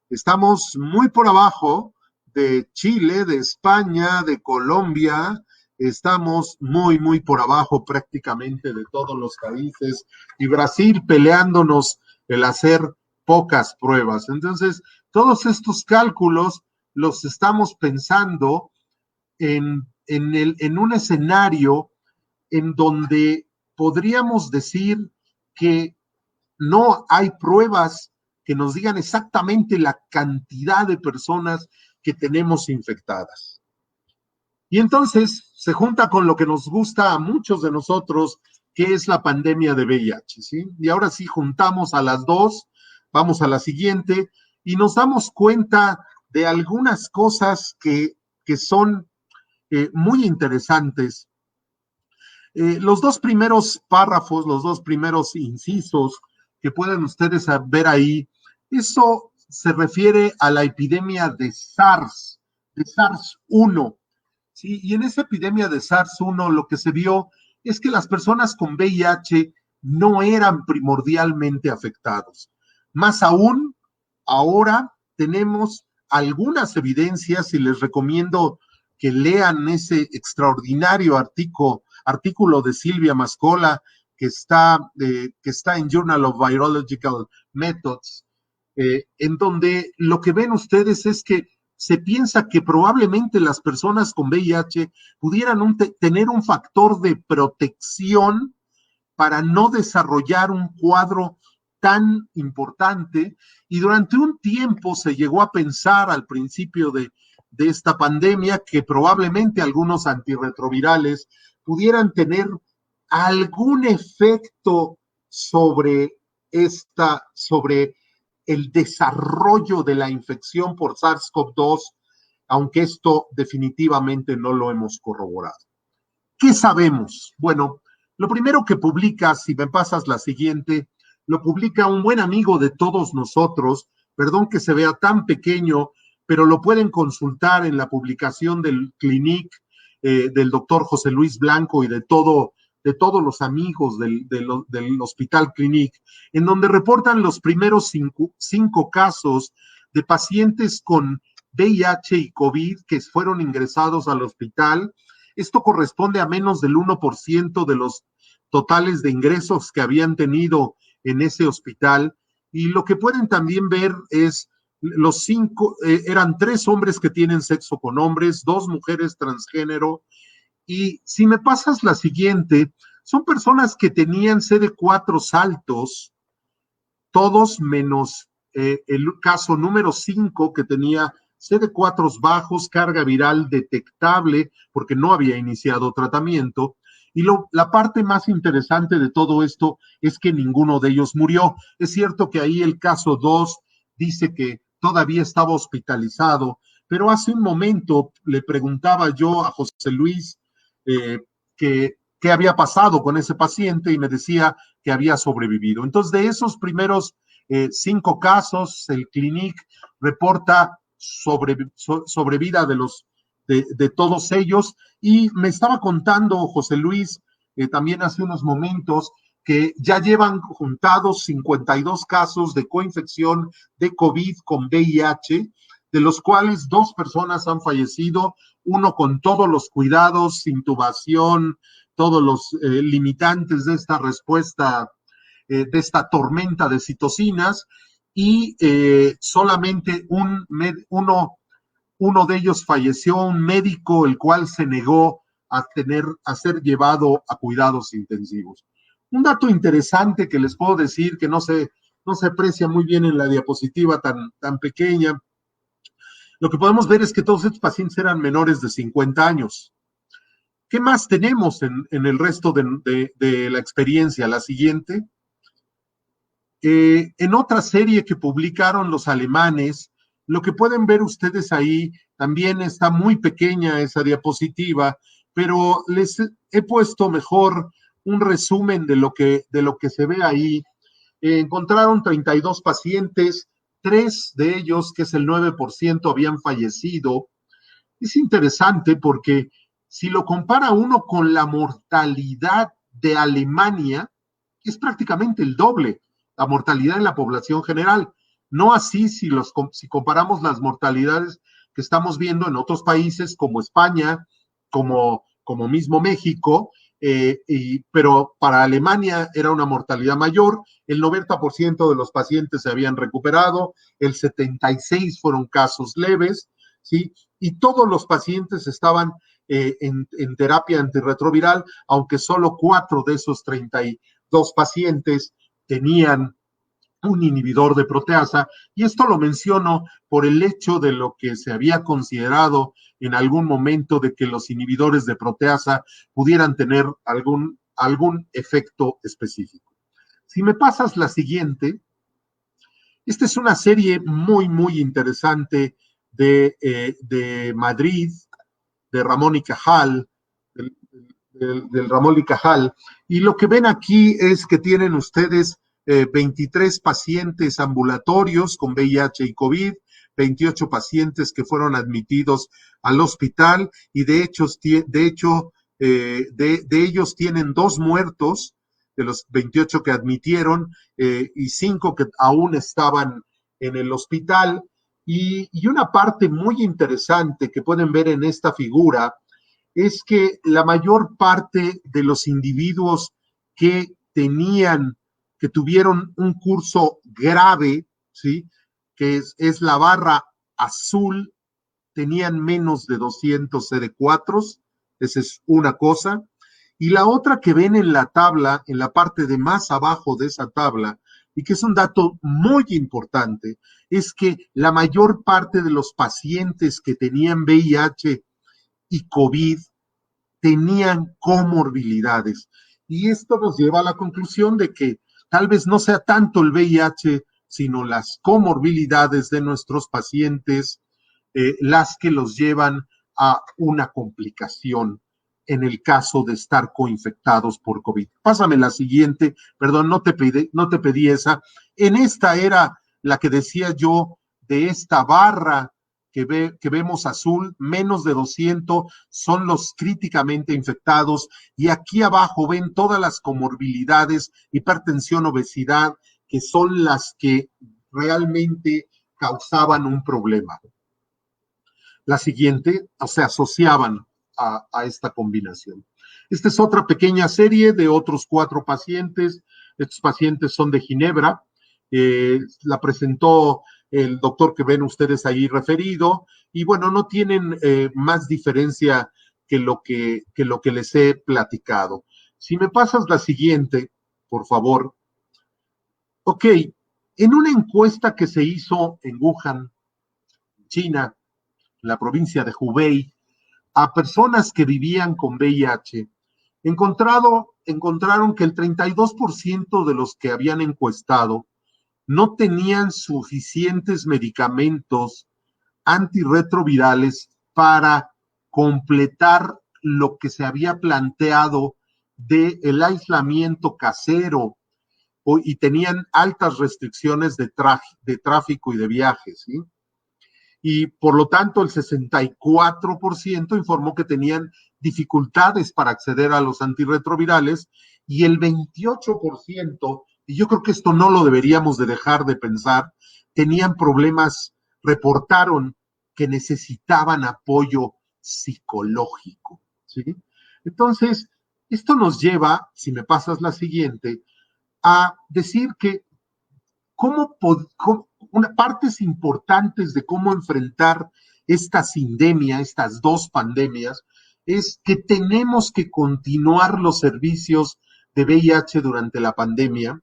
estamos muy por abajo de Chile, de España, de Colombia, estamos muy por abajo prácticamente de todos los países, y Brasil peleándonos el hacer pocas pruebas. Entonces, todos estos cálculos los estamos pensando en un escenario en donde podríamos decir que no hay pruebas que nos digan exactamente la cantidad de personas que tenemos infectadas. Y entonces se junta con lo que nos gusta a muchos de nosotros, que es la pandemia de VIH, ¿sí? Y ahora sí juntamos a las dos, vamos a la siguiente, y nos damos cuenta de algunas cosas que son muy interesantes. Los dos primeros párrafos, los dos primeros incisos que pueden ustedes ver ahí, eso se refiere a la epidemia de SARS-1. ¿Sí? Y en esa epidemia de SARS-1 lo que se vio es que las personas con VIH no eran primordialmente afectados. Más aún, ahora tenemos algunas evidencias y les recomiendo que lean ese extraordinario artículo de Silvia Mascola que está en Journal of Virological Methods, en donde lo que ven ustedes es que se piensa que probablemente las personas con VIH pudieran tener un factor de protección para no desarrollar un cuadro tan importante, y durante un tiempo se llegó a pensar al principio de esta pandemia que probablemente algunos antirretrovirales pudieran tener algún efecto sobre el desarrollo de la infección por SARS-CoV-2, aunque esto definitivamente no lo hemos corroborado. ¿Qué sabemos? Bueno, lo primero que publica, si me pasas la siguiente, lo publica un buen amigo de todos nosotros, perdón que se vea tan pequeño, pero lo pueden consultar en la publicación del Clinic, del doctor José Luis Blanco y de todos los amigos del Hospital Clinic, en donde reportan los primeros cinco casos de pacientes con VIH y COVID que fueron ingresados al hospital. Esto corresponde a menos del 1% de los totales de ingresos que habían tenido en ese hospital. Y lo que pueden también ver es los 5, eran 3 hombres que tienen sexo con hombres, 2 mujeres transgénero. Y si me pasas la siguiente, son personas que tenían CD4 altos, todos menos el caso número 5 que tenía CD4 bajos, carga viral detectable porque no había iniciado tratamiento. Y la parte más interesante de todo esto es que ninguno de ellos murió. Es cierto que ahí el caso 2 dice que todavía estaba hospitalizado, pero hace un momento le preguntaba yo a José Luis qué había pasado con ese paciente y me decía que había sobrevivido. Entonces, de esos primeros 5 casos, el Clinic reporta sobrevida de todos ellos. Y me estaba contando José Luis también hace unos momentos que ya llevan juntados 52 casos de coinfección de COVID con VIH, de los cuales 2 personas han fallecido, uno con todos los cuidados, intubación, todos los limitantes de esta respuesta, de esta tormenta de citocinas, y solamente uno de ellos falleció, un médico, el cual se negó a ser llevado a cuidados intensivos. Un dato interesante que les puedo decir, que no se aprecia muy bien en la diapositiva tan pequeña, lo que podemos ver es que todos estos pacientes eran menores de 50 años. ¿Qué más tenemos en el resto de la experiencia? La siguiente. En otra serie que publicaron los alemanes, lo que pueden ver ustedes ahí, también está muy pequeña esa diapositiva, pero les he puesto mejor un resumen de lo que se ve ahí. encontraron 32 pacientes, 3 de ellos, que es el 9%, habían fallecido. Es interesante porque si lo compara uno con la mortalidad de Alemania, es prácticamente el doble, la mortalidad en la población general. No así si comparamos las mortalidades que estamos viendo en otros países como España, como mismo México, pero para Alemania era una mortalidad mayor, el 90% de los pacientes se habían recuperado, el 76% fueron casos leves, ¿sí? Y todos los pacientes estaban en terapia antirretroviral, aunque solo 4 de esos 32 pacientes tenían un inhibidor de proteasa, y esto lo menciono por el hecho de lo que se había considerado en algún momento de que los inhibidores de proteasa pudieran tener algún efecto específico. Si me pasas la siguiente, esta es una serie muy, muy interesante de Madrid, de Ramón y Cajal, del Ramón y Cajal, y lo que ven aquí es que tienen ustedes 23 pacientes ambulatorios con VIH y COVID, 28 pacientes que fueron admitidos al hospital, y de ellos tienen 2 muertos de los 28 que admitieron, y 5 que aún estaban en el hospital. Y una parte muy interesante que pueden ver en esta figura es que la mayor parte de los individuos que tuvieron un curso grave, ¿sí?, que es la barra azul, tenían menos de 200 CD4, esa es una cosa. Y la otra que ven en la tabla, en la parte de más abajo de esa tabla, y que es un dato muy importante, es que la mayor parte de los pacientes que tenían VIH y COVID tenían comorbilidades. Y esto nos lleva a la conclusión de que tal vez no sea tanto el VIH, sino las comorbilidades de nuestros pacientes, las que los llevan a una complicación en el caso de estar coinfectados por COVID. Pásame la siguiente, perdón, no te pedí esa. En esta era la que decía yo de esta barra que vemos azul, menos de 200 son los críticamente infectados, y aquí abajo ven todas las comorbilidades, hipertensión, obesidad, que son las que realmente causaban un problema. La siguiente, se asociaban a esta combinación. Esta es otra pequeña serie de otros 4 pacientes. Estos pacientes son de Ginebra. La presentó el doctor que ven ustedes ahí referido, y bueno, no tienen más diferencia que lo que les he platicado. Si me pasas la siguiente, por favor. Ok, en una encuesta que se hizo en Wuhan, China, en la provincia de Hubei, a personas que vivían con VIH, encontraron que el 32% de los que habían encuestado no tenían suficientes medicamentos antirretrovirales para completar lo que se había planteado del aislamiento casero, y tenían altas restricciones de tráfico y de viajes, ¿sí? Y por lo tanto el 64% informó que tenían dificultades para acceder a los antirretrovirales, y el 28%, y yo creo que esto no lo deberíamos de dejar de pensar, tenían problemas, reportaron que necesitaban apoyo psicológico, ¿sí? Entonces, esto nos lleva, si me pasas la siguiente, a decir que partes importantes de cómo enfrentar esta sindemia, estas 2 pandemias, es que tenemos que continuar los servicios de VIH durante la pandemia,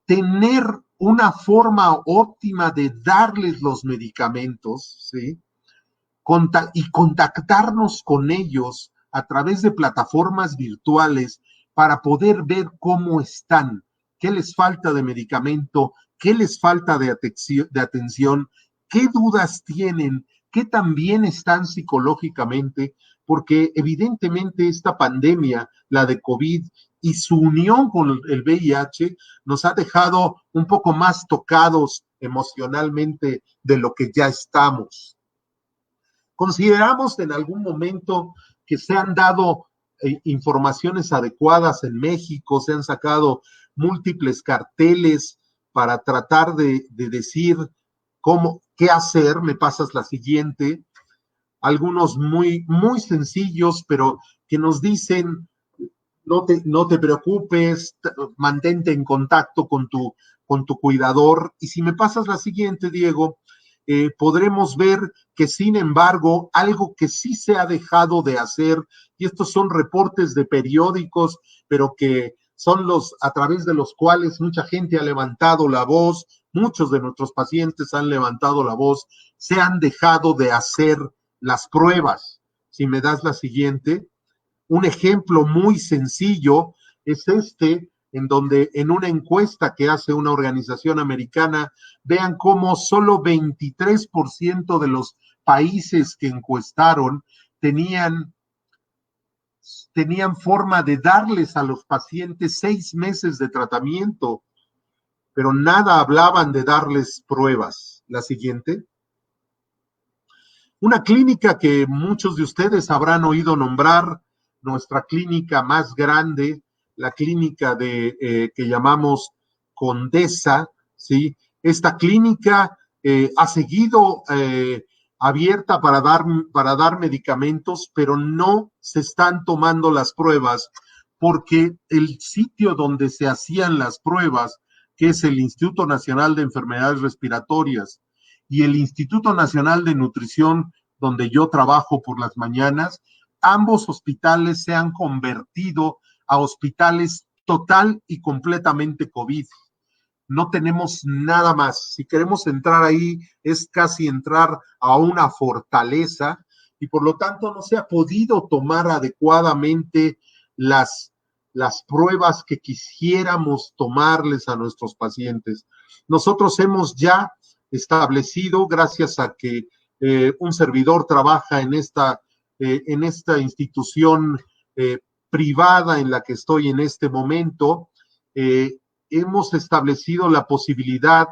tener una forma óptima de darles los medicamentos, ¿sí?, y contactarnos con ellos a través de plataformas virtuales para poder ver cómo están, qué les falta de medicamento, qué les falta de atención, qué dudas tienen, qué también están psicológicamente, porque evidentemente esta pandemia, la de COVID, y su unión con el VIH nos ha dejado un poco más tocados emocionalmente de lo que ya estamos. Consideramos en algún momento que se han dado informaciones adecuadas en México, se han sacado múltiples carteles para tratar de decir qué hacer. Me pasas la siguiente. Algunos muy, muy sencillos, pero que nos dicen, no te preocupes, mantente en contacto con tu cuidador. Y si me pasas la siguiente, Diego, podremos ver que, sin embargo, algo que sí se ha dejado de hacer, y estos son reportes de periódicos, pero que son a través de los cuales mucha gente ha levantado la voz, muchos de nuestros pacientes han levantado la voz, se han dejado de hacer las pruebas. Si me das la siguiente, un ejemplo muy sencillo es en donde en una encuesta que hace una organización americana, vean cómo solo 23% de los países que encuestaron tenían forma de darles a los pacientes 6 meses de tratamiento, pero nada hablaban de darles pruebas. La siguiente. Una clínica que muchos de ustedes habrán oído nombrar, nuestra clínica más grande, la clínica que llamamos Condesa, ¿sí? Esta clínica ha seguido abierta para dar medicamentos, pero no se están tomando las pruebas porque el sitio donde se hacían las pruebas, que es el Instituto Nacional de Enfermedades Respiratorias y el Instituto Nacional de Nutrición, donde yo trabajo por las mañanas, ambos hospitales se han convertido a hospitales total y completamente COVID. No tenemos nada más. Si queremos entrar ahí, es casi entrar a una fortaleza y por lo tanto no se ha podido tomar adecuadamente las pruebas que quisiéramos tomarles a nuestros pacientes. Nosotros hemos ya establecido, gracias a que un servidor trabaja en esta institución privada en la que estoy en este momento, hemos establecido la posibilidad,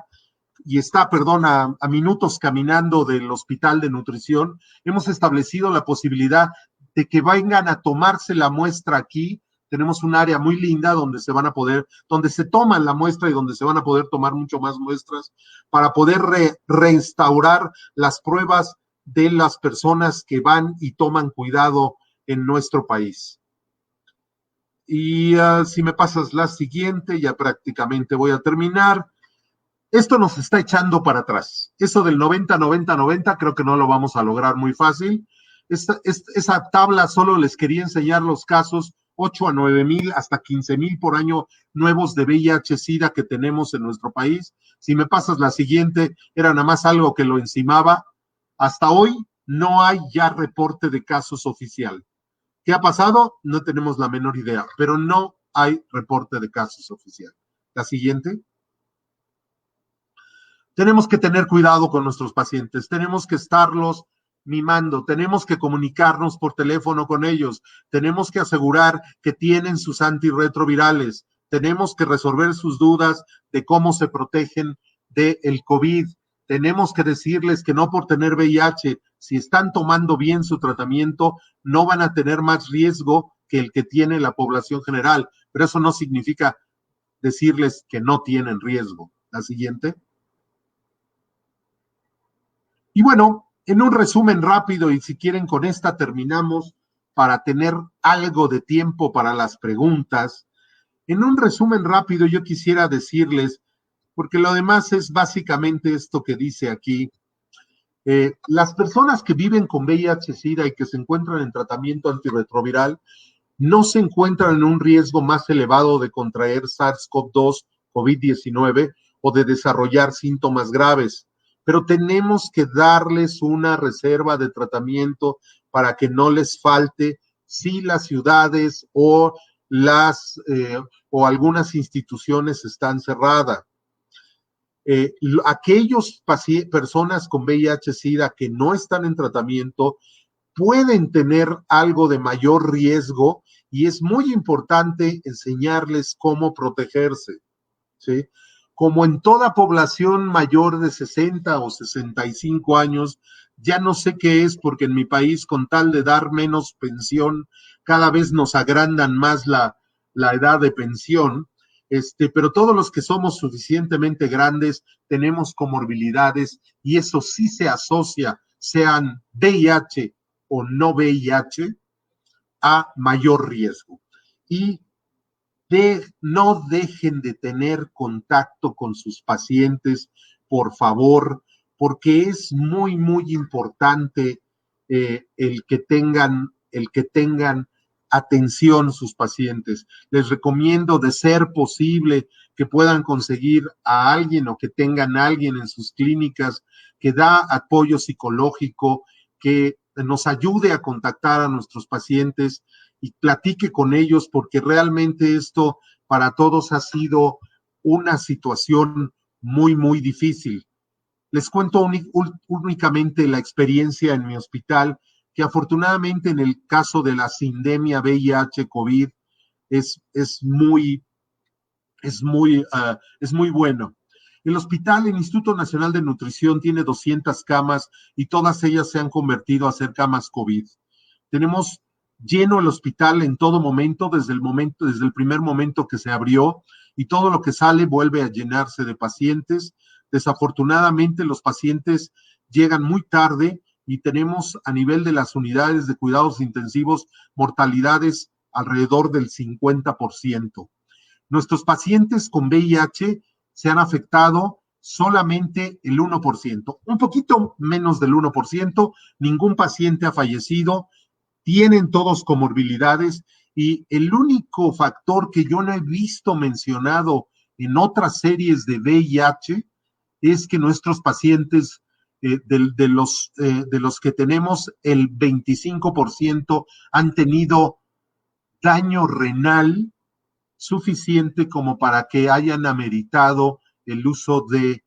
y está, a minutos caminando del Hospital de Nutrición, hemos establecido la posibilidad de que vengan a tomarse la muestra aquí. Tenemos un área muy linda donde se toman la muestra y donde se van a poder tomar mucho más muestras para poder reinstaurar las pruebas de las personas que van y toman cuidado en nuestro país. Y si me pasas la siguiente, ya prácticamente voy a terminar. Esto nos está echando para atrás. Eso del 90-90-90 creo que no lo vamos a lograr muy fácil. Esa tabla solo les quería enseñar los casos 8 a 9 mil, hasta 15 mil por año nuevos de VIH-Sida que tenemos en nuestro país. Si me pasas la siguiente, era nada más algo que lo encimaba. Hasta hoy no hay ya reporte de casos oficial. ¿Qué ha pasado? No tenemos la menor idea, pero no hay reporte de casos oficial. La siguiente. Tenemos que tener cuidado con nuestros pacientes, tenemos que estarlos mimando, tenemos que comunicarnos por teléfono con ellos, tenemos que asegurar que tienen sus antirretrovirales, tenemos que resolver sus dudas de cómo se protegen del COVID, tenemos que decirles que no por tener VIH, si están tomando bien su tratamiento, no van a tener más riesgo que el que tiene la población general, pero eso no significa decirles que no tienen riesgo. La siguiente. Y bueno, en un resumen rápido, y si quieren con esta terminamos para tener algo de tiempo para las preguntas. En un resumen rápido yo quisiera decirles, porque lo demás es básicamente esto que dice aquí, las personas que viven con VIH-Sida y que se encuentran en tratamiento antirretroviral no se encuentran en un riesgo más elevado de contraer SARS-CoV-2, COVID-19 o de desarrollar síntomas graves. Pero tenemos que darles una reserva de tratamiento para que no les falte si las ciudades o algunas instituciones están cerradas. Aquellos personas con VIH-Sida que no están en tratamiento pueden tener algo de mayor riesgo y es muy importante enseñarles cómo protegerse, ¿sí? Como en toda población mayor de 60 o 65 años, ya no sé qué es, porque en mi país, con tal de dar menos pensión, cada vez nos agrandan más la edad de pensión, pero todos los que somos suficientemente grandes tenemos comorbilidades y eso sí se asocia, sean VIH o no VIH, a mayor riesgo. Y no dejen de tener contacto con sus pacientes, por favor, porque es muy, muy importante el que tengan atención sus pacientes. Les recomiendo, de ser posible, que puedan conseguir a alguien o que tengan a alguien en sus clínicas que da apoyo psicológico, que nos ayude a contactar a nuestros pacientes y platique con ellos, porque realmente esto para todos ha sido una situación muy, muy difícil. Les cuento únicamente la experiencia en mi hospital, que afortunadamente en el caso de la sindemia VIH-COVID es muy bueno. El hospital, el Instituto Nacional de Nutrición, tiene 200 camas y todas ellas se han convertido a ser camas COVID. Tenemos lleno el hospital en todo momento, desde el primer momento que se abrió, y todo lo que sale vuelve a llenarse de pacientes. Desafortunadamente, los pacientes llegan muy tarde y tenemos, a nivel de las unidades de cuidados intensivos, mortalidades alrededor del 50%. Nuestros pacientes con VIH se han afectado solamente el 1%, un poquito menos del 1%, ningún paciente ha fallecido, tienen todos comorbilidades, y el único factor que yo no he visto mencionado en otras series de VIH es que nuestros pacientes, de los que tenemos, el 25% han tenido daño renal suficiente como para que hayan ameritado el uso de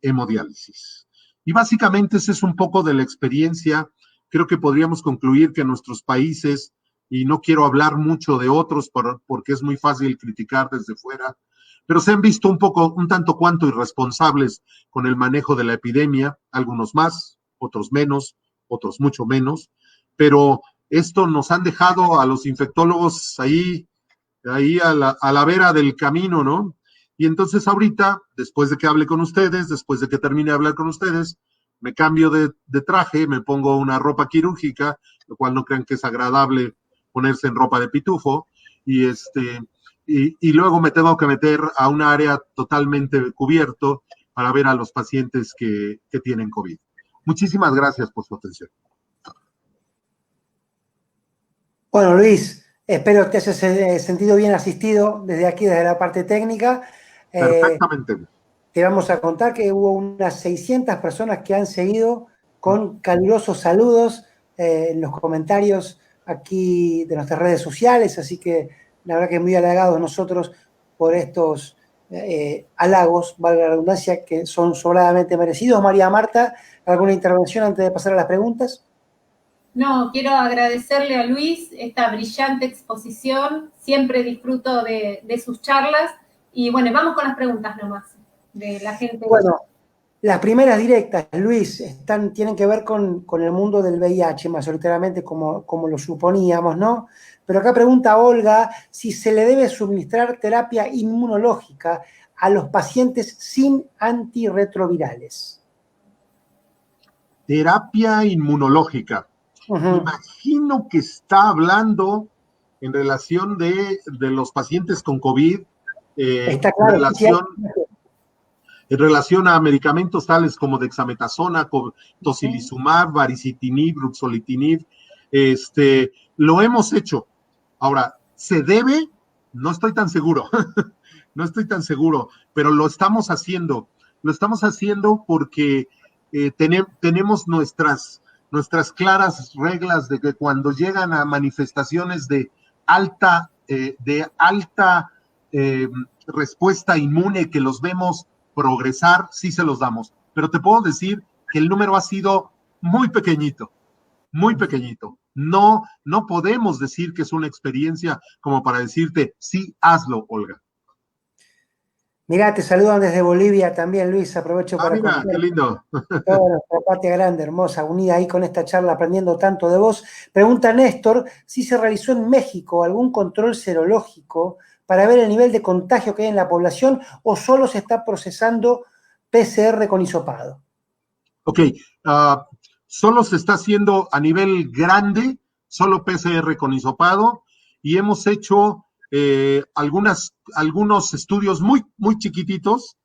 hemodiálisis. Y básicamente ese es un poco de la experiencia. Creo que podríamos concluir que nuestros países, y no quiero hablar mucho de otros porque es muy fácil criticar desde fuera, pero se han visto un tanto cuanto irresponsables con el manejo de la epidemia, algunos más, otros menos, otros mucho menos, pero esto nos han dejado a los infectólogos ahí a la vera del camino, ¿no? Y entonces ahorita, después de que hable con ustedes, después de que termine de hablar con ustedes, me cambio de traje, me pongo una ropa quirúrgica, lo cual no crean que es agradable ponerse en ropa de pitufo, y luego me tengo que meter a un área totalmente cubierto para ver a los pacientes que tienen COVID. Muchísimas gracias por su atención. Bueno, Luis, espero que te hayas sentido bien asistido desde aquí, desde la parte técnica. Perfectamente. Te vamos a contar que hubo unas 600 personas que han seguido con calurosos saludos en los comentarios aquí de nuestras redes sociales, así que la verdad que muy halagados nosotros por estos halagos, valga la redundancia, que son sobradamente merecidos. María Marta, ¿alguna intervención antes de pasar a las preguntas? No, quiero agradecerle a Luis esta brillante exposición. Siempre disfruto de sus charlas. Y bueno, vamos con las preguntas nomás de la gente. Bueno, las primeras directas, Luis, tienen que ver con el mundo del VIH, mayoritariamente como lo suponíamos, ¿no? Pero acá pregunta Olga si se le debe suministrar terapia inmunológica a los pacientes sin antirretrovirales. Terapia inmunológica. Imagino que está hablando en relación de los pacientes con COVID, está claro, en relación a medicamentos tales como dexametasona, tocilizumab, baricitinib, ruxolitinib. Lo hemos hecho. Ahora, ¿se debe? No estoy tan seguro. No estoy tan seguro, pero lo estamos haciendo. Lo estamos haciendo porque tenemos nuestras claras reglas de que cuando llegan a manifestaciones de alta respuesta inmune, que los vemos progresar, sí se los damos. Pero te puedo decir que el número ha sido muy pequeñito, muy pequeñito. no podemos decir que es una experiencia como para decirte, sí, hazlo, Olga. Mirá, te saludan desde Bolivia también, Luis, aprovecho para Mira, contar qué lindo. toda nuestra patria grande, hermosa, unida ahí con esta charla, aprendiendo tanto de vos. Pregunta Néstor si se realizó en México algún control serológico para ver el nivel de contagio que hay en la población o solo se está procesando PCR con hisopado. Ok, solo se está haciendo a nivel grande, solo PCR con hisopado, y hemos hecho algunos estudios muy, muy chiquititos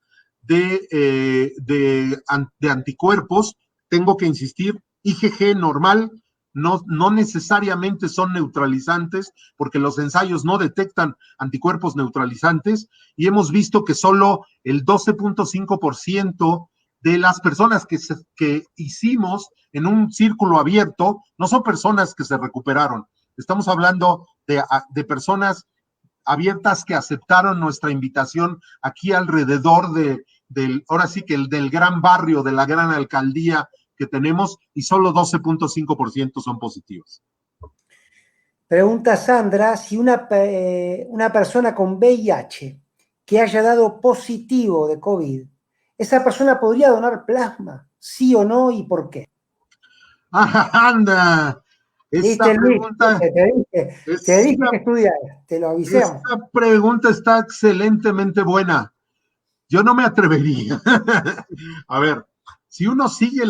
de anticuerpos. Tengo que insistir, IgG normal, no necesariamente son neutralizantes, porque los ensayos no detectan anticuerpos neutralizantes, y hemos visto que solo el 12.5% de las personas que hicimos en un círculo abierto no son personas que se recuperaron. Estamos hablando de personas abiertas que aceptaron nuestra invitación aquí alrededor ahora sí que del gran barrio, de la gran alcaldía que tenemos, y solo 12.5% son positivos. Pregunta Sandra si una persona con VIH que haya dado positivo de COVID, ¿esa persona podría donar plasma? ¿Sí o no y por qué? ¡Anda! Esa ¿Viste, Luis? pregunta, Te dije esa, que estudiar, te lo avisamos. esa pregunta está excelentemente buena. Yo no me atrevería. A ver, si uno sigue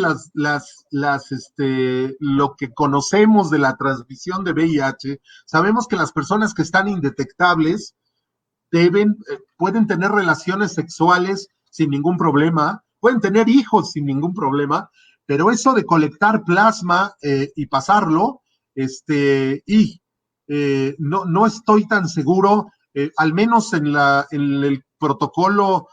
lo que conocemos de la transmisión de VIH, sabemos que las personas que están indetectables pueden tener relaciones sexuales sin ningún problema, pueden tener hijos sin ningún problema, pero eso de colectar plasma y pasarlo, no estoy tan seguro, al menos en el protocolo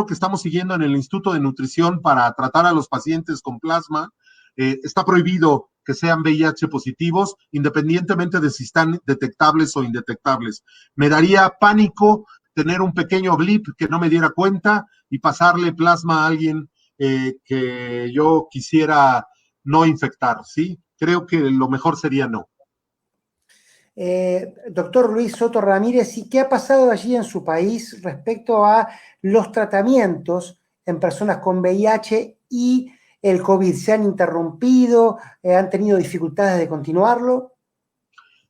que estamos siguiendo en el Instituto de Nutrición para tratar a los pacientes con plasma, está prohibido que sean VIH positivos, independientemente de si están detectables o indetectables. Me daría pánico tener un pequeño blip que no me diera cuenta y pasarle plasma a alguien que yo quisiera no infectar, ¿sí? Creo que lo mejor sería no. Doctor Luis Soto Ramírez, ¿y qué ha pasado allí en su país respecto a los tratamientos en personas con VIH y el COVID? ¿Se han interrumpido? ¿Han tenido dificultades de continuarlo?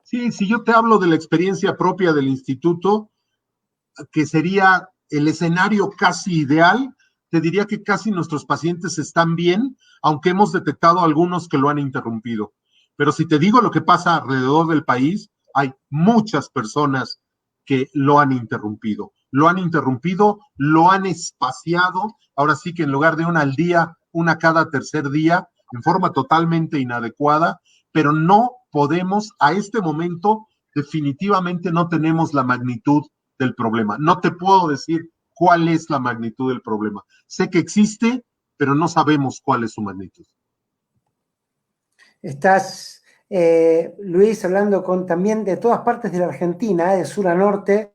Sí, si yo te hablo de la experiencia propia del instituto, que sería el escenario casi ideal, te diría que casi nuestros pacientes están bien, aunque hemos detectado algunos que lo han interrumpido. Pero si te digo lo que pasa alrededor del país, hay muchas personas que lo han interrumpido. Lo han espaciado, ahora sí que en lugar de una al día, una cada tercer día, en forma totalmente inadecuada, pero no podemos, a este momento, definitivamente no tenemos la magnitud del problema. No te puedo decir cuál es la magnitud del problema. Sé que existe, pero no sabemos cuál es su magnitud. Estás, Luis, hablando también de todas partes de la Argentina, de sur a norte.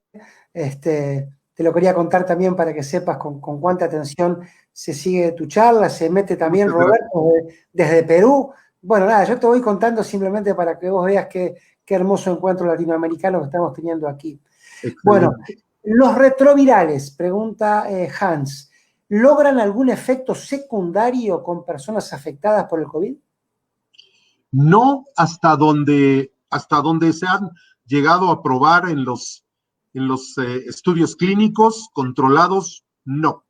Te lo quería contar también para que sepas con cuánta atención se sigue tu charla. Se mete también Muchas Roberto desde Perú. Bueno, nada, yo te voy contando simplemente para que vos veas qué hermoso encuentro latinoamericano que estamos teniendo aquí. Excelente. Bueno, los retrovirales, pregunta Hans, ¿logran algún efecto secundario con personas afectadas por el COVID? No hasta donde se han llegado a probar en los estudios clínicos controlados, no.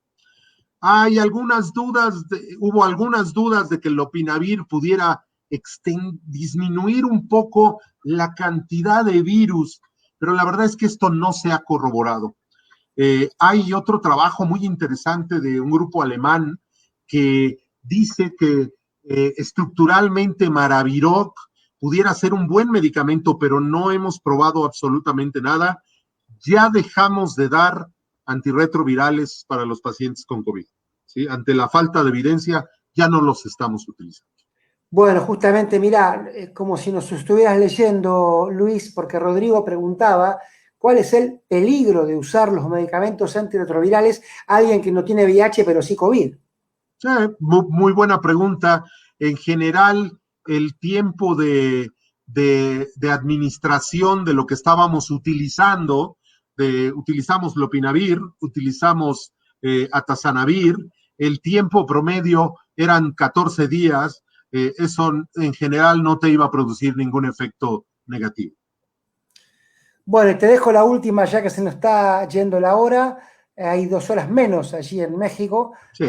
Hay algunas dudas, hubo algunas dudas de que el lopinavir pudiera disminuir un poco la cantidad de virus, pero la verdad es que esto no se ha corroborado. Hay otro trabajo muy interesante de un grupo alemán que dice que estructuralmente Maraviroc pudiera ser un buen medicamento, pero no hemos probado absolutamente nada. Ya dejamos de dar antirretrovirales para los pacientes con COVID. ¿Sí? Ante la falta de evidencia, ya no los estamos utilizando. Bueno, justamente, mirá, como si nos estuvieras leyendo, Luis, porque Rodrigo preguntaba cuál es el peligro de usar los medicamentos antirretrovirales a alguien que no tiene VIH pero sí COVID. Sí, muy buena pregunta. En general, el tiempo de administración de lo que estábamos utilizando, utilizamos lopinavir, utilizamos atazanavir, el tiempo promedio eran 14 días, eso en general no te iba a producir ningún efecto negativo. Bueno, y te dejo la última ya que se nos está yendo la hora, hay 2 horas menos allí en México. Sí.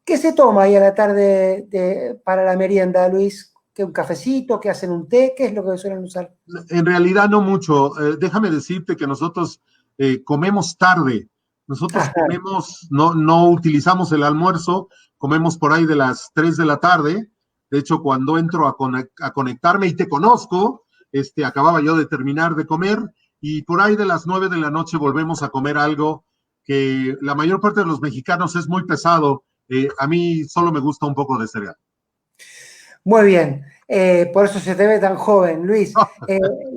¿Qué se toma ahí a la tarde para la merienda, Luis? ¿Qué, un cafecito? ¿Qué hacen un té? ¿Qué es lo que suelen usar? En realidad no mucho. Déjame decirte que nosotros comemos tarde. Nosotros comemos, no utilizamos el almuerzo, comemos por ahí de las 3 de la tarde. De hecho, cuando entro a conectarme y te conozco, acababa yo de terminar de comer y por ahí de las 9 de la noche volvemos a comer algo que la mayor parte de los mexicanos es muy pesado. A mí solo me gusta un poco de cereal. Muy bien, por eso se te ve tan joven, Luis.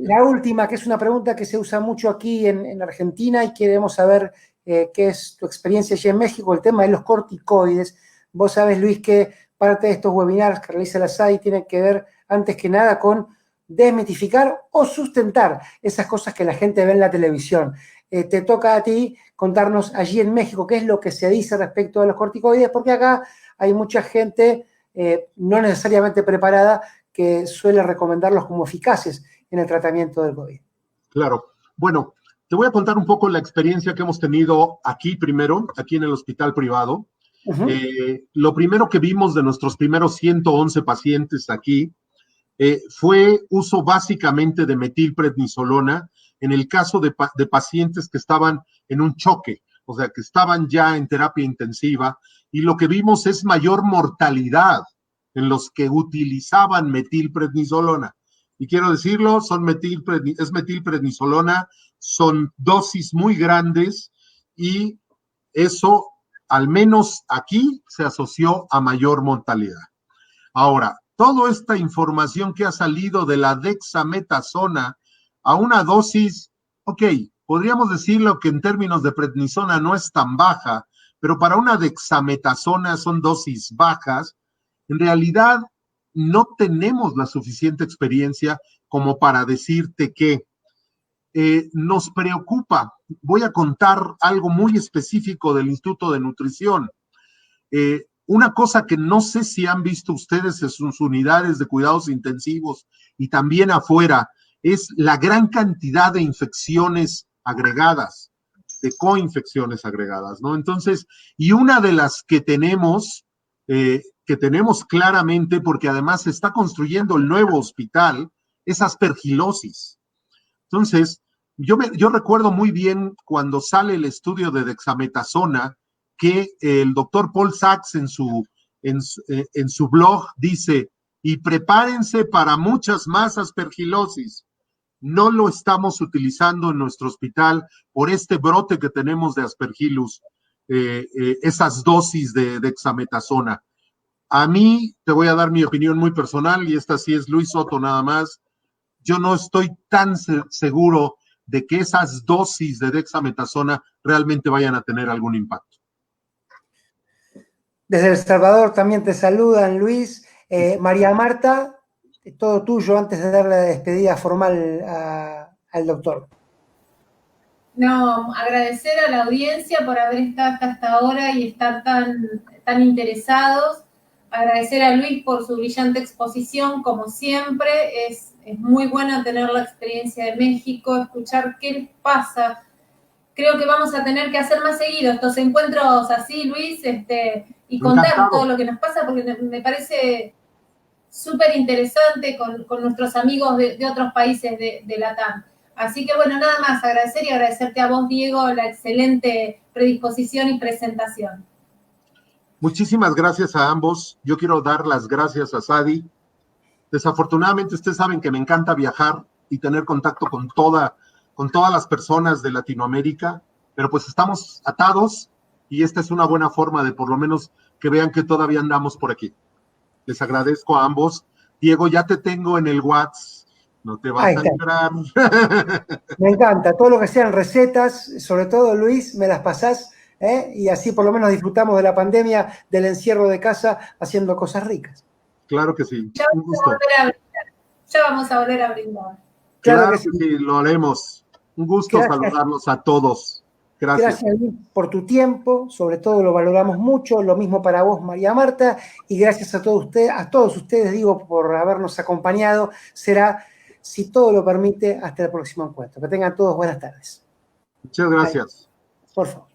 La última, que es una pregunta que se usa mucho aquí en Argentina y queremos saber qué es tu experiencia allí en México, el tema de los corticoides. Vos sabés, Luis, que parte de estos webinars que realiza la SADI tienen que ver, antes que nada, con desmitificar o sustentar esas cosas que la gente ve en la televisión. Te toca a ti contarnos allí en México qué es lo que se dice respecto a los corticoides, porque acá hay mucha gente no necesariamente preparada que suele recomendarlos como eficaces en el tratamiento del COVID. Claro. Bueno, te voy a contar un poco la experiencia que hemos tenido aquí primero, aquí en el hospital privado. Lo primero que vimos de nuestros primeros 111 pacientes aquí fue uso básicamente de metilprednisolona en el caso de pacientes que estaban en un choque, o sea, que estaban ya en terapia intensiva, y lo que vimos es mayor mortalidad en los que utilizaban metilprednisolona. Y quiero decirlo, es metilprednisolona, son dosis muy grandes y eso, al menos aquí, se asoció a mayor mortalidad. Ahora, toda esta información que ha salido de la dexametasona a una dosis, ok, podríamos decirlo que en términos de prednisona no es tan baja, pero para una dexametasona son dosis bajas. En realidad, no tenemos la suficiente experiencia como para decirte que nos preocupa. Voy a contar algo muy específico del Instituto de Nutrición. Una cosa que no sé si han visto ustedes en sus unidades de cuidados intensivos y también afuera, es la gran cantidad de infecciones agregadas, de coinfecciones agregadas, ¿no? Entonces, y una de las que tenemos claramente, porque además se está construyendo el nuevo hospital, es aspergilosis. Entonces, yo recuerdo muy bien cuando sale el estudio de dexametasona, que el doctor Paul Sachs en su blog dice, y prepárense para muchas más aspergilosis. No lo estamos utilizando en nuestro hospital por este brote que tenemos de aspergillus, esas dosis de dexametasona. A mí, te voy a dar mi opinión muy personal, y esta sí es Luis Soto nada más, yo no estoy tan seguro de que esas dosis de dexametasona realmente vayan a tener algún impacto. Desde El Salvador también te saludan, Luis. María Marta, todo tuyo antes de dar la despedida formal al doctor. No, agradecer a la audiencia por haber estado hasta ahora y estar tan interesados. Agradecer a Luis por su brillante exposición, como siempre. Es muy bueno tener la experiencia de México, escuchar qué les pasa. Creo que vamos a tener que hacer más seguido estos encuentros así, Luis, y contar Encantado. todo lo que nos pasa, porque me parece súper interesante con nuestros amigos de otros países de LATAM. Así que bueno, nada más agradecer y agradecerte a vos, Diego, la excelente predisposición y presentación. Muchísimas gracias a ambos. Yo quiero dar las gracias a Sadi. Desafortunadamente, ustedes saben que me encanta viajar y tener contacto con todas las personas de Latinoamérica, pero pues estamos atados y esta es una buena forma de por lo menos que vean que todavía andamos por aquí. Les agradezco a ambos. Diego, ya te tengo en el WhatsApp. No te vas a entrar. Me encanta. Todo lo que sean recetas, sobre todo, Luis, me las pasás, y así por lo menos disfrutamos de la pandemia, del encierro de casa, haciendo cosas ricas. Claro que sí. Ya Un gusto. vamos a volver a brindar. Claro que sí, lo haremos. Un gusto Gracias. saludarlos a todos. Gracias. Gracias Luis, por tu tiempo, sobre todo lo valoramos mucho, lo mismo para vos, María Marta, y gracias a todos ustedes, digo, por habernos acompañado. Será, si todo lo permite, hasta el próximo encuentro. Que tengan todos buenas tardes. Muchas gracias. Por favor.